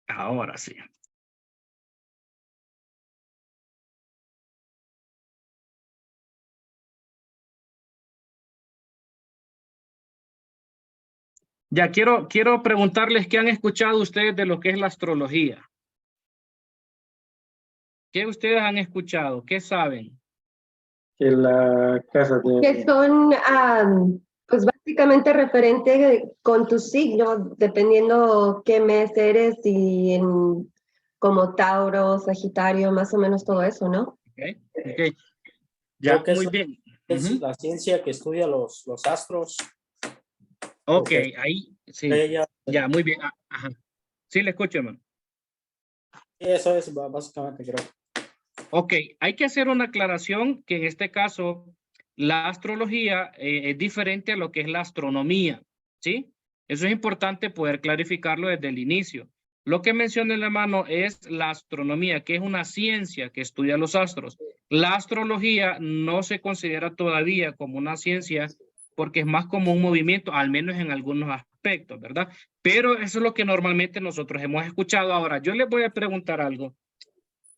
Ahora sí. Ya quiero preguntarles qué han escuchado ustedes de lo que es la astrología. ¿Qué ustedes han escuchado? ¿Qué saben? Que la casa Que tiene... son, pues básicamente referente con tu signo, dependiendo qué mes eres y en, como Tauro, Sagitario, más o menos todo eso, ¿no? Okay. Okay. Creo Ya, que muy eso bien. es la ciencia que estudia los astros. Ok, ahí, sí. Ella, Ya, muy bien. Ajá. Sí, le escucho, hermano. eso es básicamente, creo. Ok, hay que hacer una aclaración que en este caso la astrología es diferente a lo que es la astronomía, ¿sí? Eso es importante poder clarificarlo desde el inicio. Lo que menciona el hermano es la astronomía, que es una ciencia que estudia los astros. La astrología no se considera todavía como una ciencia porque es más como un movimiento, al menos en algunos aspectos, ¿verdad? Pero eso es lo que normalmente nosotros hemos escuchado. Ahora, yo les voy a preguntar algo.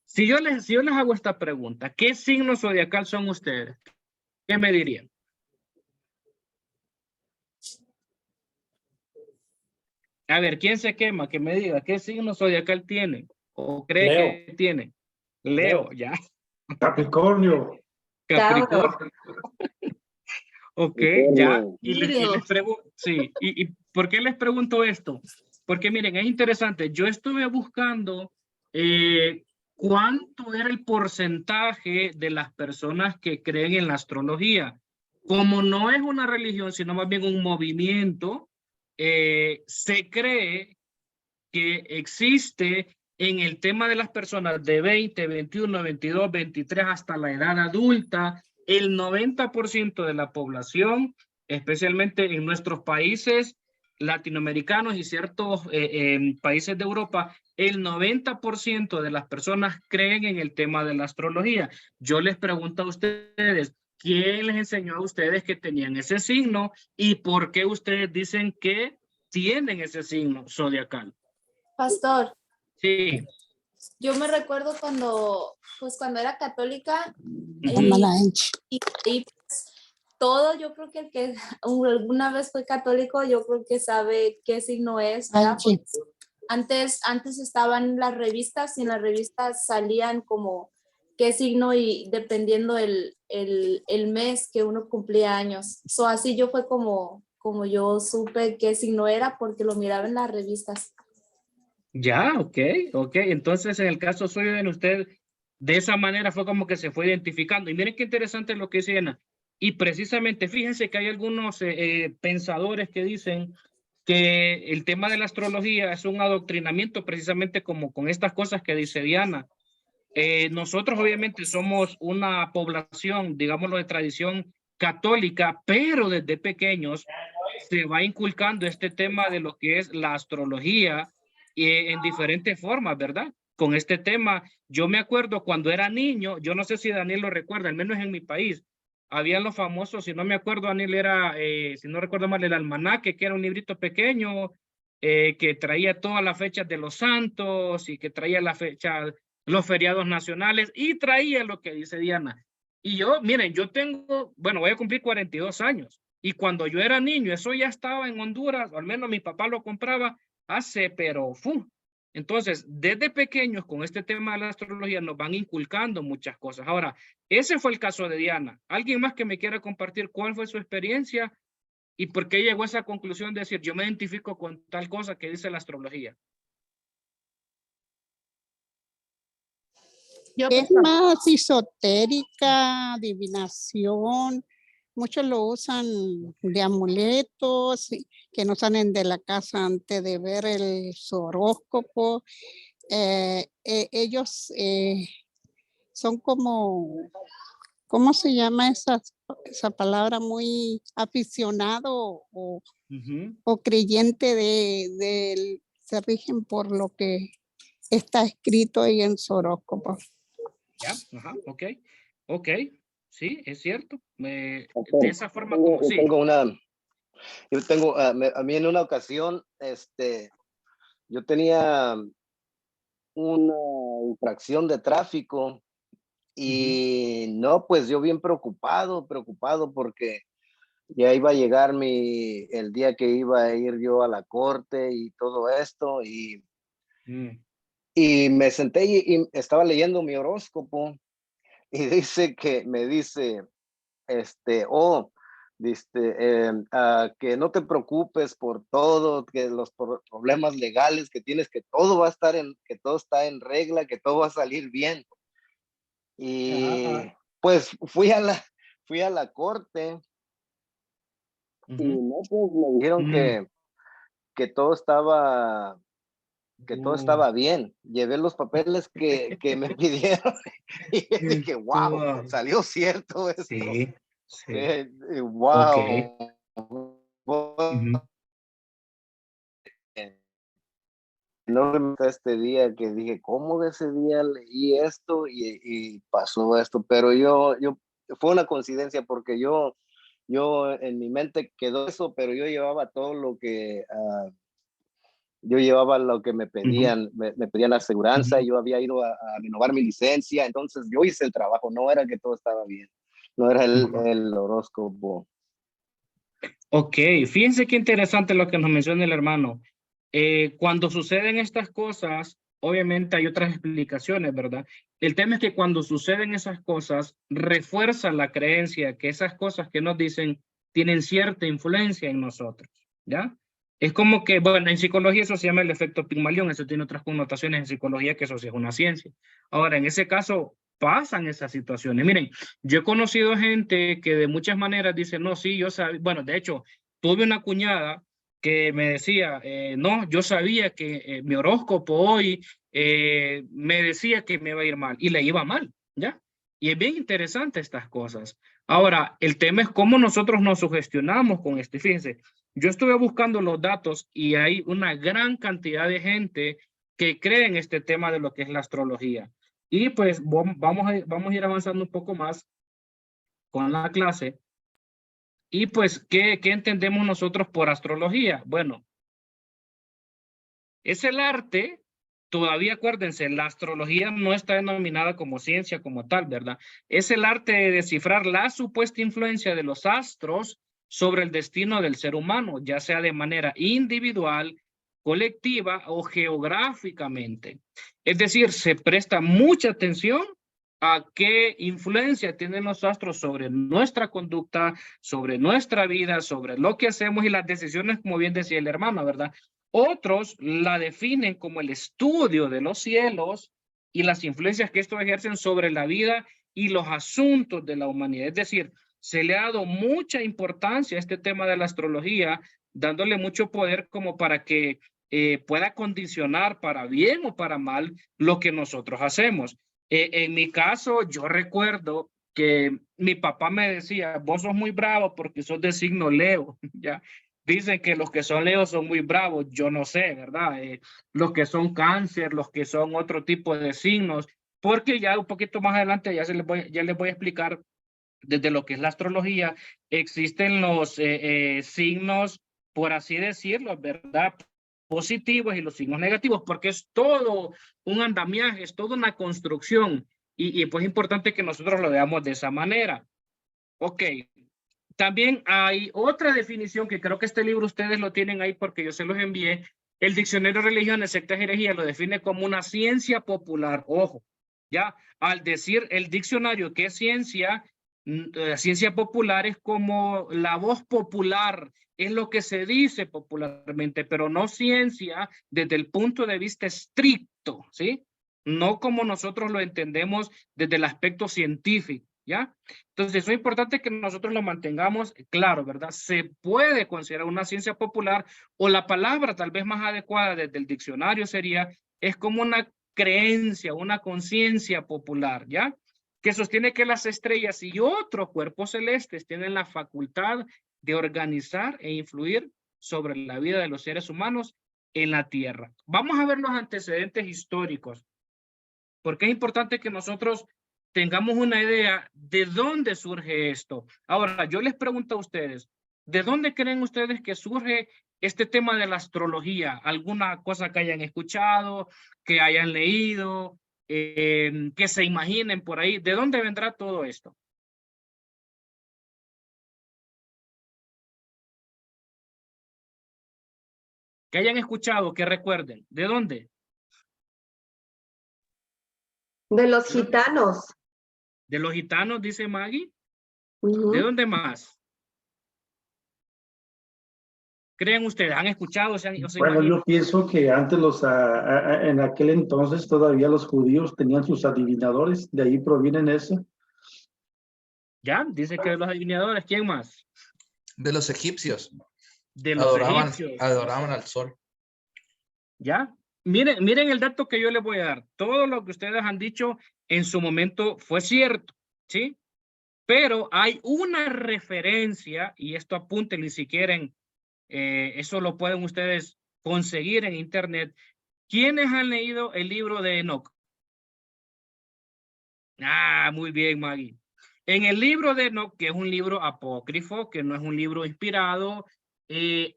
Si yo les hago esta pregunta, ¿qué signo zodiacal son ustedes? ¿Qué me dirían? A ver, ¿quién se quema? Que me diga, ¿qué signo zodiacal tiene? ¿O cree Leo. que tiene? Leo, ya. Capricornio. Capricornio. Ok, ya. Y les pregunto, sí. ¿Y por qué les pregunto esto? Porque miren, es interesante. Yo estuve buscando cuánto era el porcentaje de las personas que creen en la astrología. Como no es una religión, sino más bien un movimiento, se cree que existe en el tema de las personas de 20, 21, 22, 23 hasta la edad adulta, el 90% de la población, especialmente en nuestros países latinoamericanos y ciertos países de Europa, el 90% de las personas creen en el tema de la astrología. Yo les pregunto a ustedes, ¿quién les enseñó a ustedes que tenían ese signo y por qué ustedes dicen que tienen ese signo zodiacal? Pastor, Sí. yo me recuerdo cuando era católica y pues, todo, yo creo que el que alguna vez fue católico, yo creo que sabe qué signo es, ¿verdad? Antes estaban las revistas y en las revistas salían como qué signo y dependiendo el mes que uno cumplía años. Así yo fue como yo supe qué signo era porque lo miraba en las revistas. Ya, ok. Entonces, en el caso suyo, en usted, de esa manera fue como que se fue identificando. Y miren qué interesante lo que dice Ana. Y precisamente, fíjense que hay algunos pensadores que dicen que el tema de la astrología es un adoctrinamiento precisamente como con estas cosas que dice Diana. Nosotros obviamente somos una población, digámoslo, de tradición católica, pero desde pequeños se va inculcando este tema de lo que es la astrología en diferentes formas, ¿verdad? Con este tema, yo me acuerdo cuando era niño, yo no sé si Daniel lo recuerda, al menos en mi país, habían los famosos, si no me acuerdo, Daniel era, si no recuerdo mal, el almanaque, que era un librito pequeño, que traía todas las fechas de los santos y que traía la fecha, los feriados nacionales y traía lo que dice Diana. Y yo, miren, yo tengo, bueno, voy a cumplir 42 años. Y cuando yo era niño, eso ya estaba en Honduras, o al menos mi papá lo compraba hace, pero ¡fum! Entonces, desde pequeños con este tema de la astrología nos van inculcando muchas cosas. Ahora, ese fue el caso de Diana. ¿Alguien más que me quiera compartir cuál fue su experiencia y por qué llegó a esa conclusión de decir, yo me identifico con tal cosa que dice la astrología? Es más esotérica, adivinación. Muchos lo usan de amuletos, que no salen de la casa antes de ver su horóscopo. Ellos son como, ¿cómo se llama esa palabra? Muy aficionado o creyente se rigen por lo que está escrito ahí en su horóscopo. Ya, ajá, ok, sí, es cierto. De esa forma como sí. Yo tengo, a mí en una ocasión, yo tenía una infracción de tráfico y no, pues yo bien preocupado porque ya iba a llegar el día que iba a ir yo a la corte y todo esto y me senté y estaba leyendo mi horóscopo y me dice, que no te preocupes por todo, que los problemas legales que tienes, que todo va a estar que todo está en regla, que todo va a salir bien. Y pues fui a la corte y no, pues me dijeron que todo estaba bien. Llevé los papeles que me pidieron y dije, wow, salió cierto esto. Sí, sí. Wow. No este día que dije, ¿cómo de ese día leí esto y pasó esto? Pero fue una coincidencia porque yo en mi mente quedó eso, pero yo llevaba todo lo que, me pedían, me pedían la aseguranza, yo había ido a renovar mi licencia, entonces yo hice el trabajo, no era que todo estaba bien, no era el horóscopo. Ok, fíjense qué interesante lo que nos menciona el hermano. Cuando suceden estas cosas, obviamente hay otras explicaciones, ¿verdad? El tema es que cuando suceden esas cosas, refuerza la creencia que esas cosas que nos dicen tienen cierta influencia en nosotros, ¿ya? Es como que, bueno, en psicología eso se llama el efecto Pigmalión, eso tiene otras connotaciones en psicología que eso sí es una ciencia. Ahora, en ese caso, pasan esas situaciones. Miren, yo he conocido gente que de muchas maneras dice, no, sí, yo sabía, bueno, de hecho, tuve una cuñada que me decía, no, yo sabía que mi horóscopo hoy me decía que me iba a ir mal, y le iba mal, ¿ya? Y es bien interesante estas cosas. Ahora, el tema es cómo nosotros nos sugestionamos con esto. Y fíjense, yo estuve buscando los datos y hay una gran cantidad de gente que cree en este tema de lo que es la astrología. Y pues vamos a ir avanzando un poco más con la clase. Y pues, ¿qué entendemos nosotros por astrología? Bueno, es el arte, todavía acuérdense, la astrología no está denominada como ciencia como tal, ¿verdad? Es el arte de descifrar la supuesta influencia de los astros sobre el destino del ser humano, ya sea de manera individual, colectiva o geográficamente. Es decir, se presta mucha atención a qué influencia tienen los astros sobre nuestra conducta, sobre nuestra vida, sobre lo que hacemos y las decisiones, como bien decía el hermano, ¿verdad? Otros la definen como el estudio de los cielos y las influencias que estos ejercen sobre la vida y los asuntos de la humanidad. Es decir, se le ha dado mucha importancia a este tema de la astrología, dándole mucho poder como para que pueda condicionar para bien o para mal lo que nosotros hacemos. En mi caso, yo recuerdo que mi papá me decía, vos sos muy bravo porque sos de signo Leo, ¿ya? Dicen que los que son Leo son muy bravos, yo no sé, ¿verdad? Los que son Cáncer, los que son otro tipo de signos, porque ya un poquito más adelante ya les voy a explicar desde lo que es la astrología, existen los signos, por así decirlo, ¿verdad? Positivos y los signos negativos, porque es todo un andamiaje, es toda una construcción, y pues es importante que nosotros lo veamos de esa manera. Ok, también hay otra definición que creo que este libro ustedes lo tienen ahí porque yo se los envié. El Diccionario de Religiones, Sectas y Herejías lo define como una ciencia popular. Ojo, ya al decir el diccionario que es ciencia, ciencia popular es como la voz popular, es lo que se dice popularmente, pero no ciencia desde el punto de vista estricto, ¿sí? No como nosotros lo entendemos desde el aspecto científico, ¿ya? Entonces, eso es importante que nosotros lo mantengamos claro, ¿verdad? Se puede considerar una ciencia popular, o la palabra tal vez más adecuada desde el diccionario sería, es como una creencia, una conciencia popular, ¿ya? Que sostiene que las estrellas y otros cuerpos celestes tienen la facultad de organizar e influir sobre la vida de los seres humanos en la Tierra. Vamos a ver los antecedentes históricos, porque es importante que nosotros tengamos una idea de dónde surge esto. Ahora, yo les pregunto a ustedes, ¿De dónde creen ustedes que surge este tema de la astrología? ¿Alguna cosa que hayan escuchado, que hayan leído, que se imaginen por ahí? ¿De dónde vendrá todo esto? Que hayan escuchado, que recuerden. ¿De dónde? De los gitanos. ¿De los gitanos, dice Maggie? Ujú. ¿De dónde más? ¿Creen ustedes? ¿Han escuchado? O se Bueno, imaginan? yo pienso que antes en aquel entonces todavía los judíos tenían sus adivinadores, de ahí provienen eso. ¿Ya? Dice que de los adivinadores. ¿Quién más? De los egipcios. De los egipcios. Adoraban al sol. ¿Ya? Miren el dato que yo les voy a dar. Todo lo que ustedes han dicho en su momento fue cierto, ¿sí? Pero hay una referencia, y esto apúntenlo si quieren, eso lo pueden ustedes conseguir en internet. ¿Quiénes han leído el libro de Enoc? Ah, muy bien, Maggie. En el libro de Enoc, que es un libro apócrifo, que no es un libro inspirado,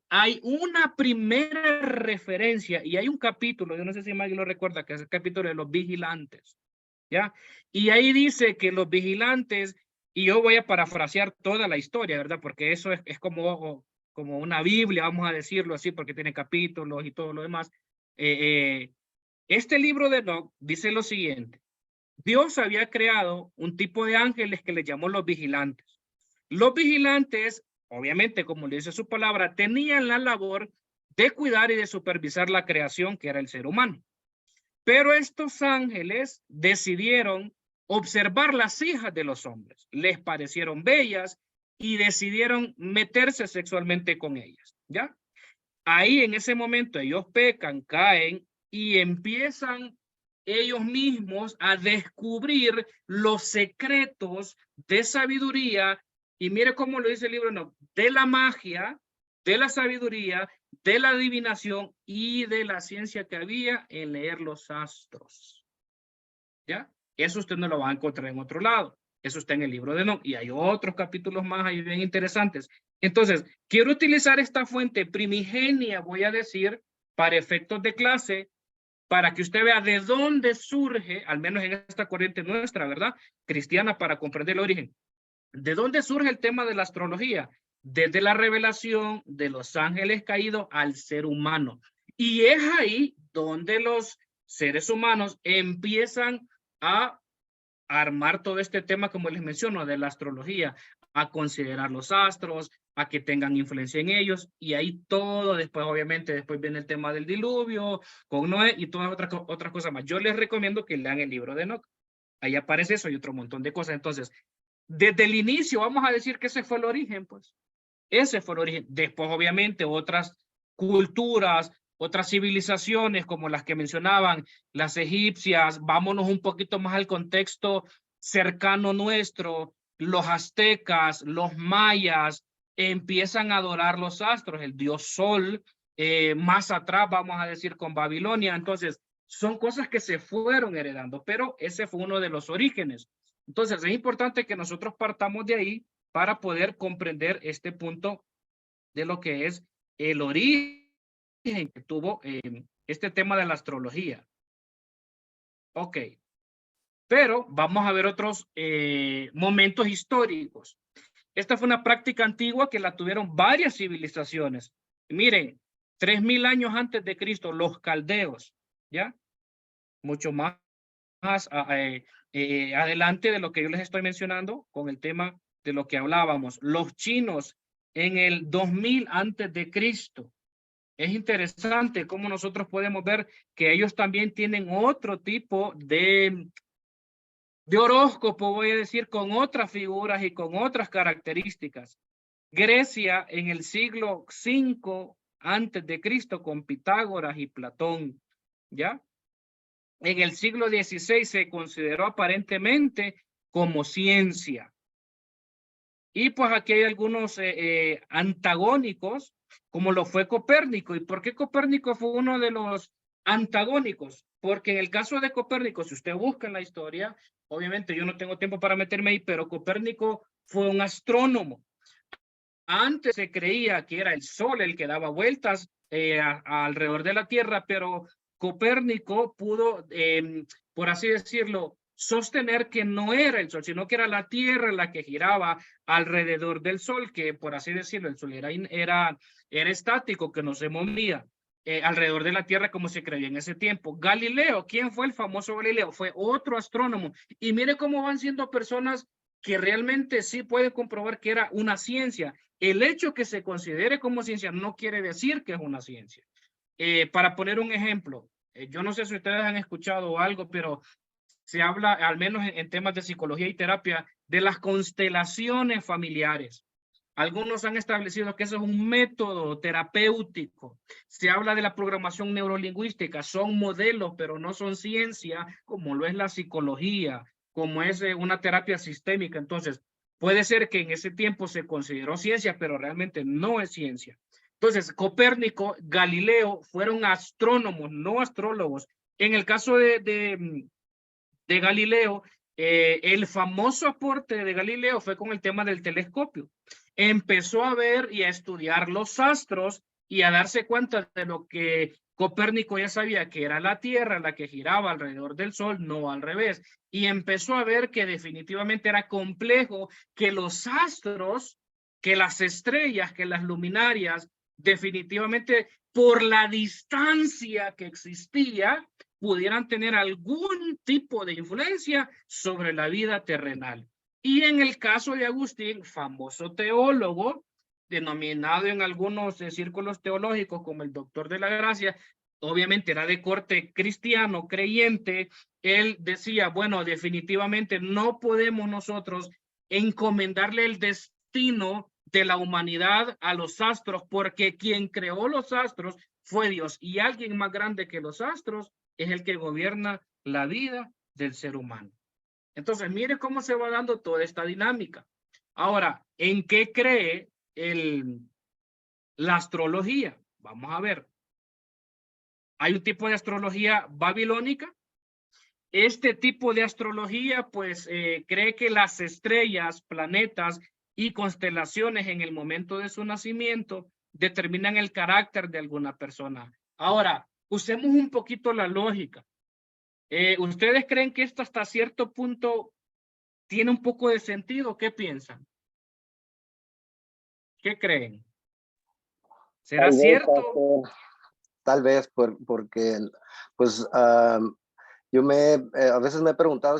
hay una primera referencia y hay un capítulo, yo no sé si Maggie lo recuerda, que es el capítulo de los vigilantes, ¿ya? Y ahí dice que los vigilantes, y yo voy a parafrasear toda la historia, ¿verdad? Porque eso es como una Biblia, vamos a decirlo así, porque tiene capítulos y todo lo demás. Este libro de Enoc dice lo siguiente: Dios había creado un tipo de ángeles que le llamó los vigilantes. Los vigilantes, obviamente, como le dice su palabra, tenían la labor de cuidar y de supervisar la creación que era el ser humano. Pero estos ángeles decidieron observar las hijas de los hombres, les parecieron bellas y decidieron meterse sexualmente con ellas, ¿ya? Ahí en ese momento ellos pecan, caen y empiezan ellos mismos a descubrir los secretos de sabiduría, y mire cómo lo dice el libro, no, de la magia, de la sabiduría, de la adivinación y de la ciencia que había en leer los astros. ¿Ya? Eso usted no lo va a encontrar en otro lado. Eso está en el libro de Enoc, y hay otros capítulos más ahí bien interesantes. Entonces, quiero utilizar esta fuente primigenia, voy a decir, para efectos de clase, para que usted vea de dónde surge, al menos en esta corriente nuestra, ¿verdad? Cristiana, para comprender el origen. ¿De dónde surge el tema de la astrología? Desde la revelación de los ángeles caídos al ser humano. Y es ahí donde los seres humanos empiezan a armar todo este tema, como les menciono, de la astrología, a considerar los astros, a que tengan influencia en ellos, y ahí todo después, obviamente, después viene el tema del diluvio, con Noé y todas otras cosas más. Yo les recomiendo que lean el libro de Enoc. Ahí aparece eso y otro montón de cosas. Entonces, desde el inicio, vamos a decir que ese fue el origen, pues. Ese fue el origen. Después, obviamente, otras culturas, otras civilizaciones como las que mencionaban, las egipcias, vámonos un poquito más al contexto cercano nuestro, los aztecas, los mayas, empiezan a adorar los astros, el dios sol, más atrás vamos a decir con Babilonia. Entonces, son cosas que se fueron heredando, pero ese fue uno de los orígenes. Entonces, es importante que nosotros partamos de ahí para poder comprender este punto de lo que es el origen que tuvo este tema de la astrología. Ok, pero vamos a ver otros momentos históricos. Esta fue una práctica antigua que la tuvieron varias civilizaciones. Miren, 3000 años antes de Cristo, los caldeos, ¿ya? Mucho más adelante de lo que yo les estoy mencionando con el tema de lo que hablábamos. Los chinos en el 2000 antes de Cristo. Es interesante cómo nosotros podemos ver que ellos también tienen otro tipo de horóscopo, voy a decir, con otras figuras y con otras características. Grecia en el siglo V antes de Cristo con Pitágoras y Platón, ¿ya? En el siglo XVI se consideró aparentemente como ciencia. Y pues aquí hay algunos antagónicos, como lo fue Copérnico. ¿Y por qué Copérnico fue uno de los antagónicos? Porque en el caso de Copérnico, si usted busca en la historia, obviamente yo no tengo tiempo para meterme ahí, pero Copérnico fue un astrónomo. Antes se creía que era el Sol el que daba vueltas alrededor de la Tierra, pero Copérnico pudo, por así decirlo, sostener que no era el Sol, sino que era la Tierra la que giraba alrededor del Sol, que por así decirlo, el Sol era estático, que no se movía alrededor de la Tierra como se creía en ese tiempo. Galileo, ¿quién fue el famoso Galileo? Fue otro astrónomo. Y mire cómo van siendo personas que realmente sí pueden comprobar que era una ciencia. El hecho que se considere como ciencia no quiere decir que es una ciencia. Para poner un ejemplo, yo no sé si ustedes han escuchado algo, pero se habla, al menos en temas de psicología y terapia, de las constelaciones familiares. Algunos han establecido que eso es un método terapéutico. Se habla de la programación neurolingüística. Son modelos, pero no son ciencia, como lo es la psicología, como es una terapia sistémica. Entonces, puede ser que en ese tiempo se consideró ciencia, pero realmente no es ciencia. Entonces, Copérnico, Galileo fueron astrónomos, no astrólogos. En el caso de Galileo, el famoso aporte de Galileo fue con el tema del telescopio. Empezó a ver y a estudiar los astros y a darse cuenta de lo que Copérnico ya sabía, que era la Tierra la que giraba alrededor del Sol, no al revés. Y empezó a ver que definitivamente era complejo que los astros, que las estrellas, que las luminarias, definitivamente por la distancia que existía, pudieran tener algún tipo de influencia sobre la vida terrenal. Y en el caso de Agustín, famoso teólogo, denominado en algunos círculos teológicos como el doctor de la gracia, obviamente era de corte cristiano, creyente. Él decía, bueno, definitivamente no podemos nosotros encomendarle el destino de la humanidad a los astros, porque quien creó los astros fue Dios, y alguien más grande que los astros es el que gobierna la vida del ser humano. Entonces, mire cómo se va dando toda esta dinámica. Ahora, ¿en qué cree la astrología? Vamos a ver. Hay un tipo de astrología babilónica. Este tipo de astrología, pues, cree que las estrellas, planetas y constelaciones en el momento de su nacimiento determinan el carácter de alguna persona. Ahora, usemos un poquito la lógica. ¿Ustedes creen que esto hasta cierto punto tiene un poco de sentido? ¿Qué piensan? ¿Qué creen? ¿Será cierto? Tal vez porque, pues, yo a veces me he preguntado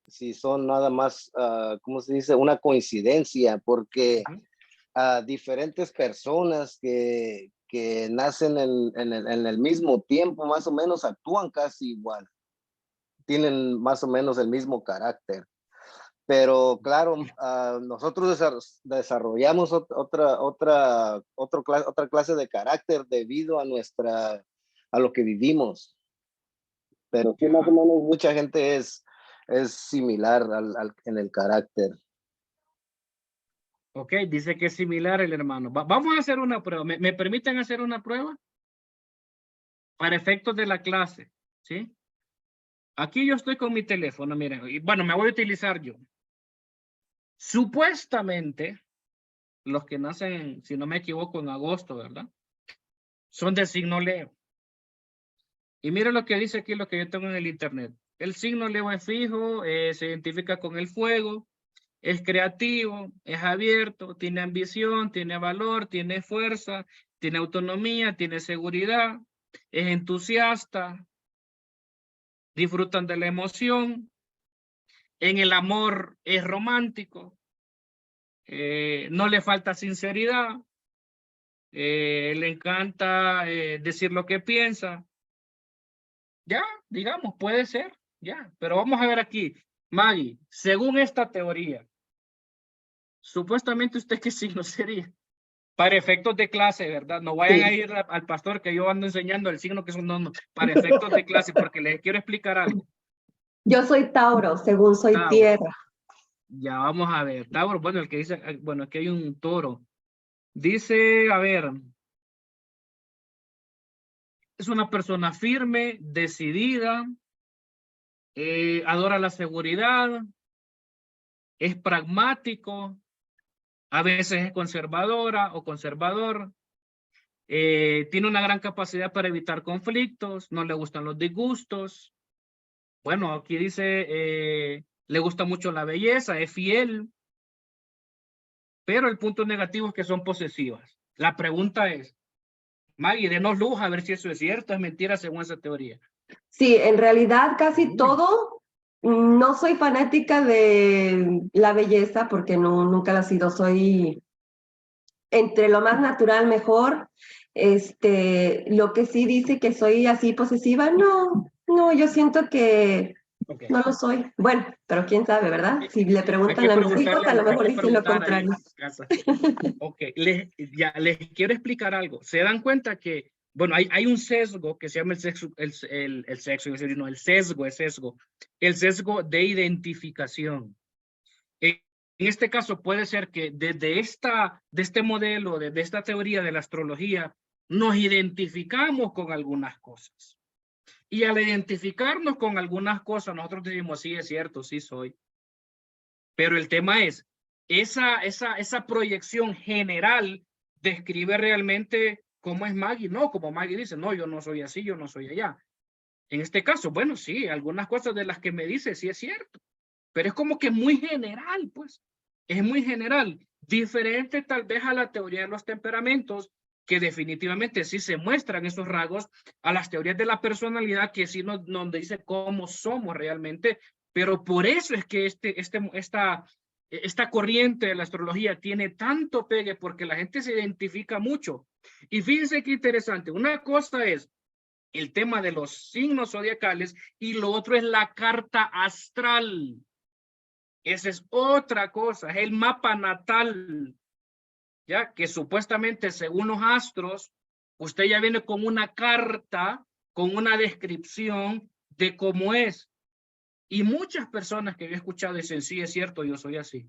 si son nada más, ¿cómo se dice? Una coincidencia, porque diferentes personas que nacen en el mismo tiempo, más o menos actúan casi igual, tienen más o menos el mismo carácter. Pero claro, nosotros desarrollamos otra clase de carácter debido a lo que vivimos. Pero sí, más o menos mucha gente es similar en el carácter. Ok, dice que es similar el hermano. Vamos a hacer una prueba. ¿Me permiten hacer una prueba? Para efectos de la clase, ¿sí? Aquí yo estoy con mi teléfono, miren. Y bueno, me voy a utilizar yo. Supuestamente, los que nacen, si no me equivoco, en agosto, ¿verdad? Son de signo Leo. Y mira lo que dice aquí, lo que yo tengo en el internet. El signo Leo es fijo, se identifica con el fuego, es creativo, es abierto, tiene ambición, tiene valor, tiene fuerza, tiene autonomía, tiene seguridad, es entusiasta, disfrutan de la emoción, en el amor es romántico, no le falta sinceridad, le encanta decir lo que piensa. Ya, digamos, puede ser, ya. Pero vamos a ver aquí, Maggie, según esta teoría, supuestamente usted qué signo sería. Para efectos de clase, ¿verdad? No vayan a ir al pastor que yo ando enseñando el signo que son, no, para efectos de clase, porque les quiero explicar algo. Yo soy Tauro, según soy Tauro. tierra. Ya vamos a ver. Tauro, bueno, el que dice, bueno, aquí hay un toro. Dice, a ver, es una persona firme, decidida, adora la seguridad, es pragmático, A veces es conservadora o conservador. Tiene una gran capacidad para evitar conflictos. No le gustan los disgustos. Bueno, aquí dice, le gusta mucho la belleza, es fiel. Pero el punto negativo es que son posesivas. La pregunta es, Maggie, denos luz a ver si eso es cierto, es mentira según esa teoría. Sí, en realidad casi todo, no soy fanática de la belleza porque no, nunca la he sido, soy entre lo más natural mejor. Lo que sí dice que soy así posesiva, no, yo siento que Okay. no lo soy. Bueno, pero quién sabe, ¿verdad? Si le Hay preguntan que a mis hijos, preguntarle, a lo hay que mejor dicen lo preguntar ahí en contrario. casa. Ok, les quiero explicar algo. Se dan cuenta que, bueno, hay un sesgo que se llama el sesgo, el sesgo de identificación. En este caso puede ser que desde este modelo, desde esta teoría de la astrología, nos identificamos con algunas cosas. Y al identificarnos con algunas cosas, nosotros decimos, sí, es cierto, sí soy. Pero el tema es, esa proyección general describe realmente cómo es Maggie. No, como Maggie dice, no, yo no soy así, yo no soy allá. En este caso, bueno, sí, algunas cosas de las que me dice sí es cierto. Pero es como que muy general, pues. Es muy general. Diferente tal vez a la teoría de los temperamentos, que definitivamente sí se muestran esos rasgos, a las teorías de la personalidad que sí nos dice cómo somos realmente, pero por eso es que esta corriente de la astrología tiene tanto pegue, porque la gente se identifica mucho. Y fíjense qué interesante, una cosa es el tema de los signos zodiacales y lo otro es la carta astral. Esa es otra cosa, es el mapa natal. Ya que supuestamente según los astros, usted ya viene con una carta, con una descripción de cómo es. Y muchas personas que yo he escuchado dicen, sí, es cierto, yo soy así.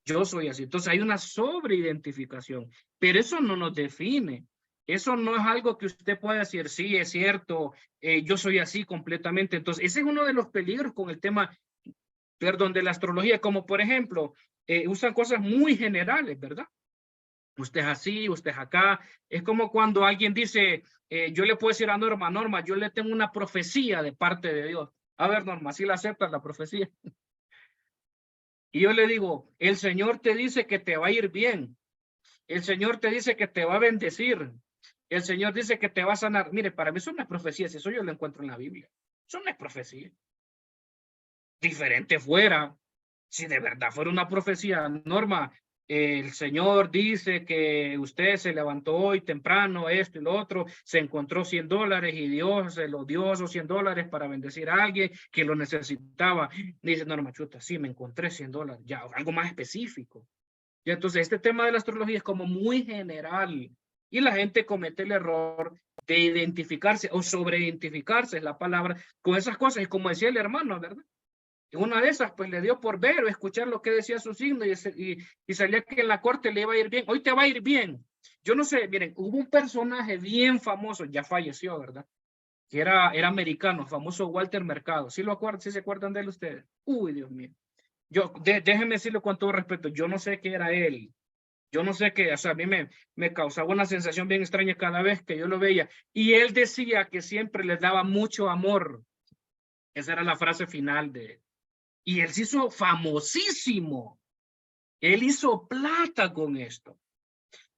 Yo soy así. Entonces hay una sobreidentificación, pero eso no nos define. Eso no es algo que usted pueda decir, sí, es cierto, yo soy así completamente. Entonces ese es uno de los peligros con el tema, perdón, de la astrología, como por ejemplo, usan cosas muy generales, ¿verdad? Usted es así, usted es acá. Es como cuando alguien dice, yo le puedo decir a Norma, yo le tengo una profecía de parte de Dios. A ver, Norma, ¿sí la aceptas la profecía? Y yo le digo, el Señor te dice que te va a ir bien. El Señor te dice que te va a bendecir. El Señor dice que te va a sanar. Mire, para mí eso no es profecía, si eso yo lo encuentro en la Biblia. Eso no es profecía. Diferente fuera, si de verdad fuera una profecía, Norma, el Señor dice que usted se levantó hoy temprano, esto y lo otro, se encontró $100 y Dios se lo dio esos $100 para bendecir a alguien que lo necesitaba. Dice Norma, chuta, sí, me encontré $100, ya, algo más específico. Y entonces este tema de la astrología es como muy general y la gente comete el error de identificarse o sobreidentificarse, es la palabra, con esas cosas. Y como decía el hermano, ¿verdad? Una de esas, pues le dio por ver o escuchar lo que decía su signo y salía que en la corte le iba a ir bien. Hoy te va a ir bien. Yo no sé, miren, hubo un personaje bien famoso, ya falleció, ¿verdad? Que era americano, famoso Walter Mercado. ¿Sí se acuerdan de él ustedes? Uy, Dios mío. Déjenme decirlo con todo respeto, yo no sé qué era él. Yo no sé qué, o sea, a mí me causaba una sensación bien extraña cada vez que yo lo veía. Y él decía que siempre les daba mucho amor. Esa era la frase final de él. Y él se hizo famosísimo. Él hizo plata con esto.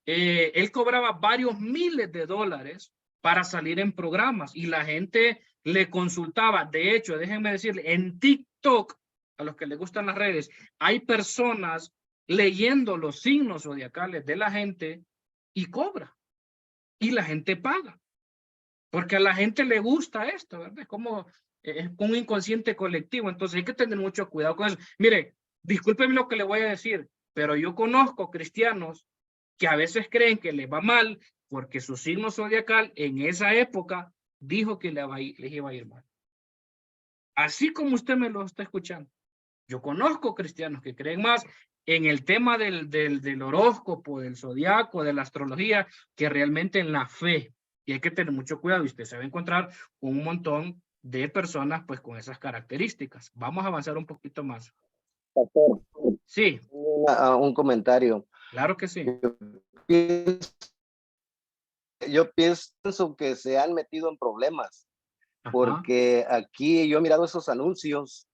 Él cobraba varios miles de dólares para salir en programas y la gente le consultaba. De hecho, déjenme decirle, en TikTok, a los que les gustan las redes, hay personas leyendo los signos zodiacales de la gente y cobra. Y la gente paga. Porque a la gente le gusta esto, ¿verdad? Es como un inconsciente colectivo. Entonces hay que tener mucho cuidado con eso. Mire, discúlpeme lo que le voy a decir, pero yo conozco cristianos que a veces creen que les va mal porque su signo zodiacal en esa época dijo que les iba a ir mal. Así como usted me lo está escuchando. Yo conozco cristianos que creen más en el tema del horóscopo, del zodiaco, de la astrología, que realmente en la fe. Y hay que tener mucho cuidado y usted se va a encontrar un montón de personas pues con esas características. Vamos a avanzar un poquito más. Pastor, Sí. un comentario. Claro que sí. Yo pienso que se han metido en problemas, Ajá. porque aquí yo he mirado esos anuncios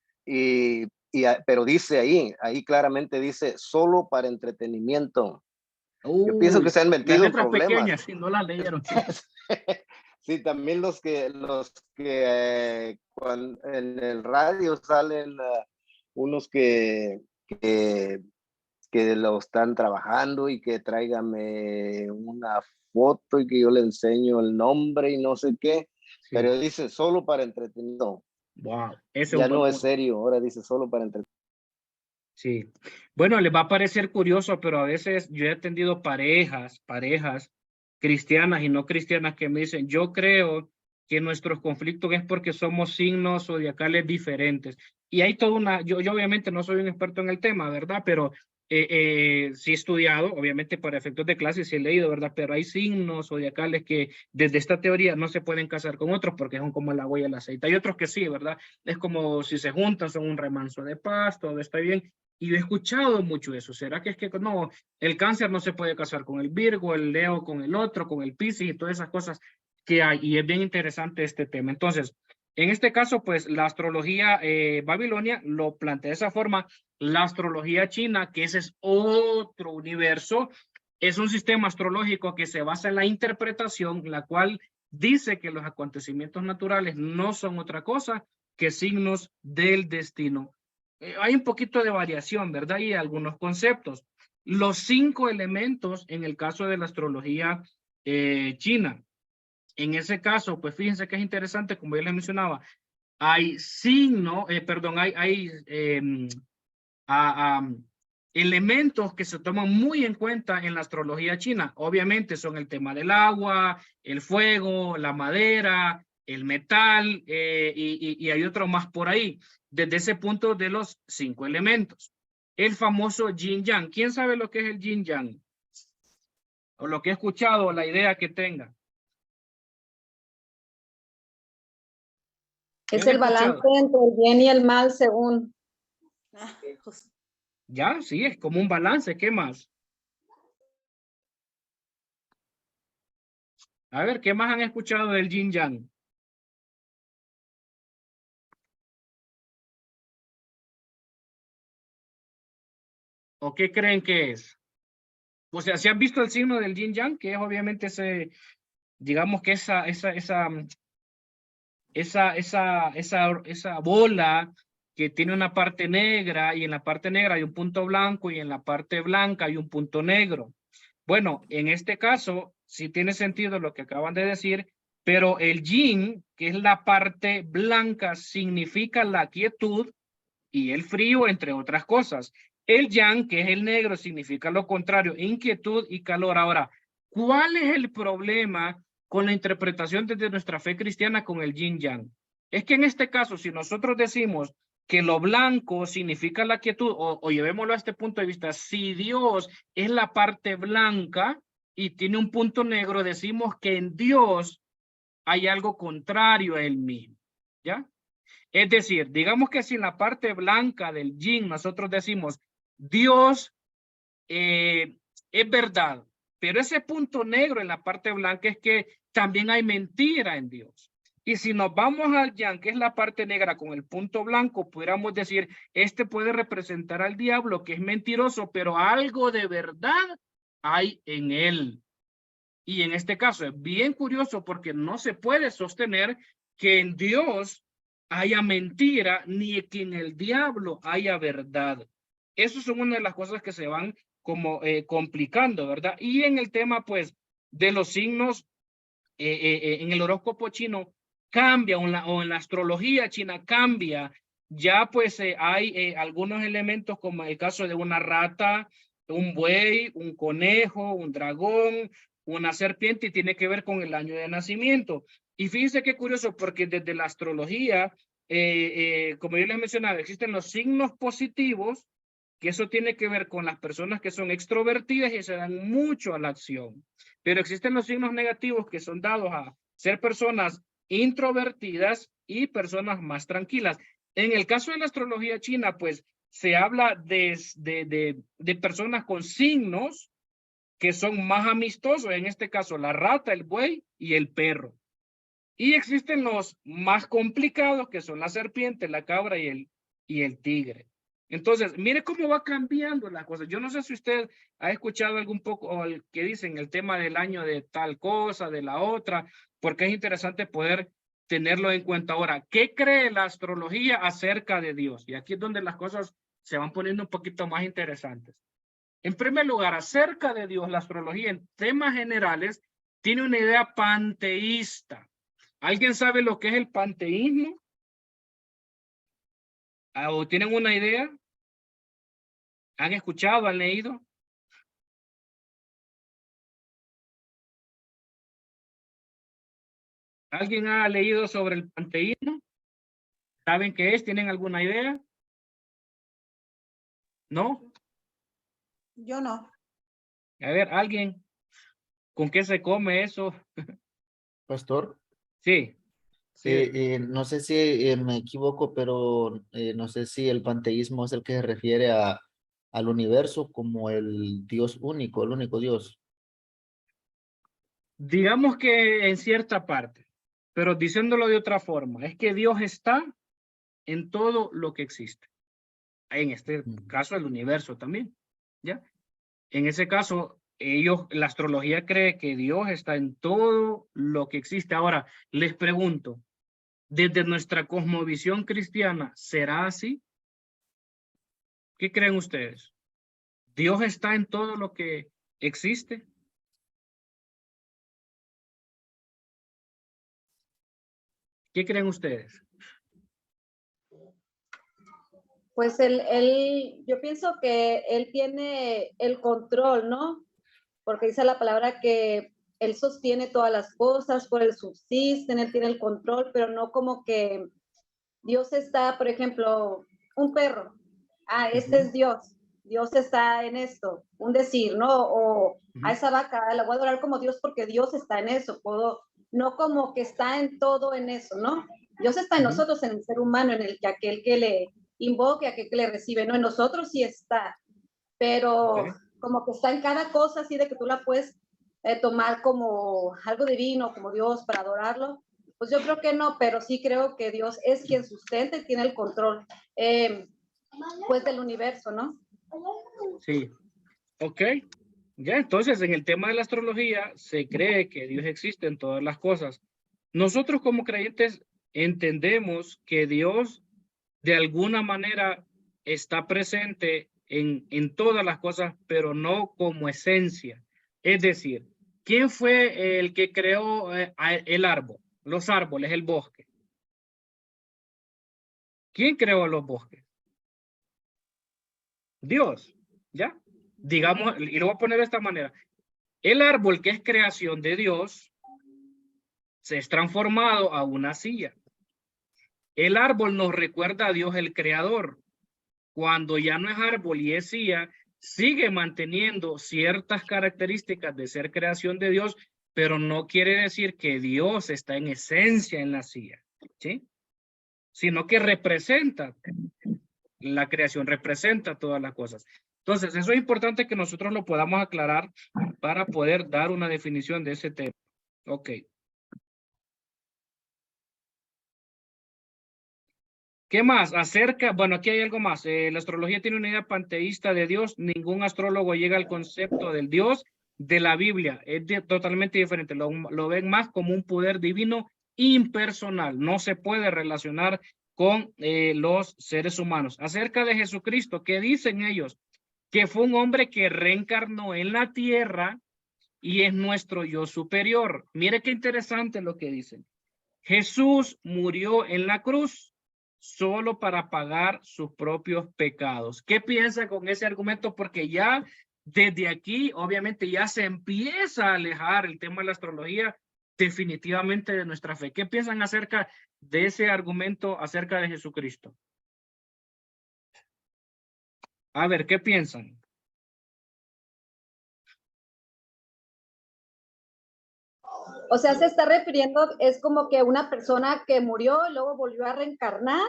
pero dice ahí claramente dice solo para entretenimiento. Yo pienso que se han Las metido en letras problemas. pequeñas, si no las leyeron. Sí, también los que en el radio salen unos que lo están trabajando y que tráigame una foto y que yo le enseño el nombre y no sé qué, Sí. pero dice solo para entretenimiento. Wow, ese Ya es un buen no es punto. serio, ahora dice solo para entretenimiento. Sí. Bueno, les va a parecer curioso, pero a veces yo he atendido parejas cristianas y no cristianas que me dicen, yo creo que nuestros conflictos es porque somos signos zodiacales diferentes. Y hay toda una, yo obviamente no soy un experto en el tema, ¿verdad? Pero sí he estudiado, obviamente para efectos de clase sí he leído, ¿verdad? Pero hay signos zodiacales que desde esta teoría no se pueden casar con otros porque son como la huella del aceite. Hay otros que sí, ¿verdad? Es como si se juntan, son un remanso de paz, todo está bien. Y yo he escuchado mucho eso. ¿Será que es que no, el cáncer no se puede casar con el Virgo, el Leo con el otro, con el Piscis y todas esas cosas que hay? Y es bien interesante este tema. Entonces, en este caso, pues la astrología babilonia lo plantea de esa forma. La astrología china, que ese es otro universo, es un sistema astrológico que se basa en la interpretación, la cual dice que los acontecimientos naturales no son otra cosa que signos del destino. Hay un poquito de variación, ¿verdad? Y algunos conceptos. Los 5 elementos en el caso de la astrología china. En ese caso, pues fíjense que es interesante, como ya les mencionaba, hay elementos que se toman muy en cuenta en la astrología china. Obviamente son el tema del agua, el fuego, la madera, el metal, y hay otro más por ahí, desde ese punto de los 5 elementos. El famoso yin yang. ¿Quién sabe lo que es el yin yang? O lo que he escuchado, o la idea que tenga. Es el balance entre el bien y el mal según. Ya, sí, es como un balance. ¿Qué más? A ver, ¿qué más han escuchado del yin yang? ¿O qué creen que es? O sea, ¿se han visto el signo del yin yang? Que es obviamente ese, digamos que esa bola que tiene una parte negra y en la parte negra hay un punto blanco y en la parte blanca hay un punto negro. Bueno, en este caso sí tiene sentido lo que acaban de decir, pero el yin, que es la parte blanca, significa la quietud y el frío, entre otras cosas. El yang, que es el negro, significa lo contrario, inquietud y calor. Ahora, ¿cuál es el problema con la interpretación desde nuestra fe cristiana con el yin yang? Es que en este caso, si nosotros decimos que lo blanco significa la quietud, o llevémoslo a este punto de vista, si Dios es la parte blanca y tiene un punto negro, decimos que en Dios hay algo contrario a él mismo, ¿ya? Es decir, digamos que si en la parte blanca del yin nosotros decimos Dios es verdad, pero ese punto negro en la parte blanca es que también hay mentira en Dios. Y si nos vamos al yang, que es la parte negra con el punto blanco, pudiéramos decir, este puede representar al diablo, que es mentiroso, pero algo de verdad hay en él. Y en este caso es bien curioso porque no se puede sostener que en Dios haya mentira, ni que en el diablo haya verdad. Eso son una de las cosas que se van como complicando, ¿verdad? Y en el tema, pues, de los signos, en el horóscopo chino cambia, o en la astrología china cambia. Ya, pues, hay algunos elementos como el caso de una rata, un buey, un conejo, un dragón, una serpiente, y tiene que ver con el año de nacimiento. Y fíjense qué curioso, porque desde la astrología, como yo les mencionaba, existen los signos positivos, que eso tiene que ver con las personas que son extrovertidas y se dan mucho a la acción. Pero existen los signos negativos que son dados a ser personas introvertidas y personas más tranquilas. En el caso de la astrología china, pues se habla de personas con signos que son más amistosos, en este caso la rata, el buey y el perro. Y existen los más complicados, que son la serpiente, la cabra y el tigre. Entonces, mire cómo va cambiando la cosa. Yo no sé si usted ha escuchado algún poco o el que dicen el tema del año de tal cosa, de la otra, porque es interesante poder tenerlo en cuenta. Ahora, ¿qué cree la astrología acerca de Dios? Y aquí es donde las cosas se van poniendo un poquito más interesantes. En primer lugar, acerca de Dios, la astrología en temas generales tiene una idea panteísta. ¿Alguien sabe lo que es el panteísmo? ¿O tienen una idea? ¿Han escuchado? ¿Han leído? ¿Alguien ha leído sobre el panteísmo? ¿Saben qué es? ¿Tienen alguna idea? ¿No? Yo no. A ver, ¿alguien? ¿Con qué se come eso? Pastor, Sí. no sé si me equivoco, pero no sé si el panteísmo es el que se refiere al universo como el Dios único, el único Dios. Digamos que en cierta parte, pero diciéndolo de otra forma, es que Dios está en todo lo que existe. En este caso, el universo también, ¿ya? En ese caso, la astrología cree que Dios está en todo lo que existe. Ahora, les pregunto, desde nuestra cosmovisión cristiana, ¿será así? ¿Qué creen ustedes? ¿Dios está en todo lo que existe? ¿Qué creen ustedes? Pues yo pienso que él tiene el control, ¿no? Porque dice la palabra que él sostiene todas las cosas, por él subsisten, él tiene el control, pero no como que Dios está, por ejemplo, un perro. Este es Dios. Dios está en esto. Un decir, ¿no? O a esa vaca la voy a adorar como Dios porque Dios está en eso. No como que está en todo en eso, ¿no? Dios está en nosotros, en el ser humano, en el que aquel que le invoque, aquel que le recibe, ¿no? En nosotros sí está, pero como que está en cada cosa, así de que tú la puedes tomar como algo divino, como Dios, para adorarlo. Pues yo creo que no, pero sí creo que Dios es quien sustenta y tiene el control, pues, del universo, ¿no? Sí. Ok. Ya, entonces, en el tema de la astrología, se cree que Dios existe en todas las cosas. Nosotros como creyentes entendemos que Dios de alguna manera está presente en todas las cosas, pero no como esencia. Es decir, ¿quién fue el que creó el árbol, los árboles, el bosque? ¿Quién creó los bosques? Dios, ¿ya? Digamos, y lo voy a poner de esta manera. El árbol, que es creación de Dios, se es transformado a una silla. El árbol nos recuerda a Dios el creador. Cuando ya no es árbol y es silla, sigue manteniendo ciertas características de ser creación de Dios, pero no quiere decir que Dios está en esencia en la silla, ¿sí? Sino que representa la creación, representa todas las cosas. Entonces, eso es importante que nosotros lo podamos aclarar para poder dar una definición de ese tema. Ok. ¿Qué más? Bueno, aquí hay algo más. La astrología tiene una idea panteísta de Dios. Ningún astrólogo llega al concepto del Dios de la Biblia. Es totalmente diferente. Lo ven más como un poder divino impersonal. No se puede relacionar con los seres humanos. Acerca de Jesucristo, ¿qué dicen ellos? Que fue un hombre que reencarnó en la tierra y es nuestro yo superior. Mire qué interesante lo que dicen. Jesús murió en la cruz solo para pagar sus propios pecados. ¿Qué piensa con ese argumento? Porque ya desde aquí, obviamente, ya se empieza a alejar el tema de la astrología definitivamente de nuestra fe. ¿Qué piensan acerca de ese argumento acerca de Jesucristo? A ver, ¿qué piensan? O sea, se está refiriendo, es como que una persona que murió y luego volvió a reencarnar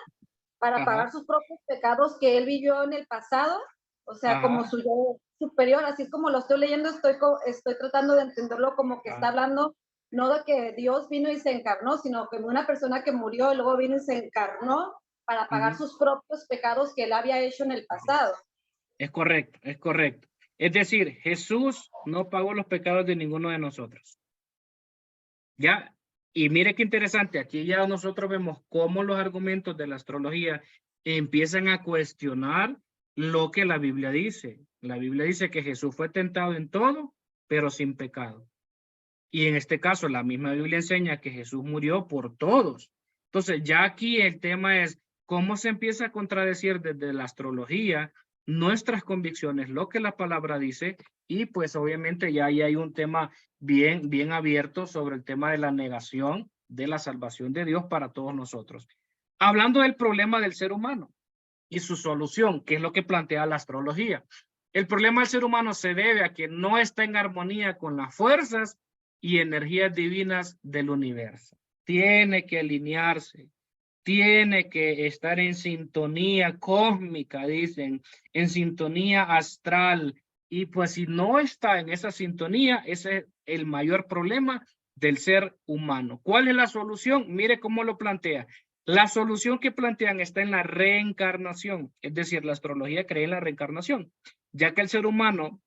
para Ajá. pagar sus propios pecados que él vivió en el pasado, o sea, como Ajá. su yo superior, así es como lo estoy leyendo, estoy tratando de entenderlo como que está hablando, no de que Dios vino y se encarnó, sino que una persona que murió y luego vino y se encarnó para pagar Ujú. sus propios pecados que él había hecho en el pasado. Es correcto, es correcto. Es decir, Jesús no pagó los pecados de ninguno de nosotros. ¿Ya? Y mire qué interesante, aquí ya nosotros vemos cómo los argumentos de la astrología empiezan a cuestionar lo que la Biblia dice. La Biblia dice que Jesús fue tentado en todo, pero sin pecado. Y en este caso, la misma Biblia enseña que Jesús murió por todos. Entonces, ya aquí el tema es cómo se empieza a contradecir desde la astrología nuestras convicciones, lo que la palabra dice, y pues obviamente ya ahí hay un tema bien abierto sobre el tema de la negación de la salvación de Dios para todos nosotros. Hablando del problema del ser humano y su solución, que es lo que plantea la astrología. El problema del ser humano se debe a que no está en armonía con las fuerzas y energías divinas del universo. Tiene que alinearse, tiene que estar en sintonía cósmica, dicen, en sintonía astral. Y pues si no está en esa sintonía, ese es el mayor problema del ser humano. ¿Cuál es la solución? Mire cómo lo plantea. La solución que plantean está en la reencarnación, es decir, la astrología cree en la reencarnación, ya que el ser humano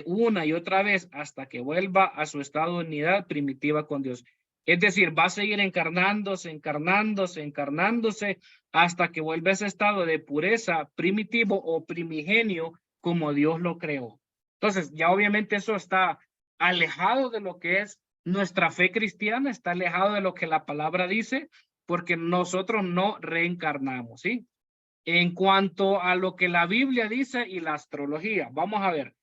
una y otra vez hasta que vuelva a su estado de unidad primitiva con Dios. Es decir, va a seguir encarnándose hasta que vuelva a ese estado de pureza primitivo o primigenio como Dios lo creó. Entonces, ya obviamente eso está alejado de lo que es nuestra fe cristiana, está alejado de lo que la palabra dice, porque nosotros no reencarnamos, ¿sí? En cuanto a lo que la Biblia dice y la astrología, vamos a ver.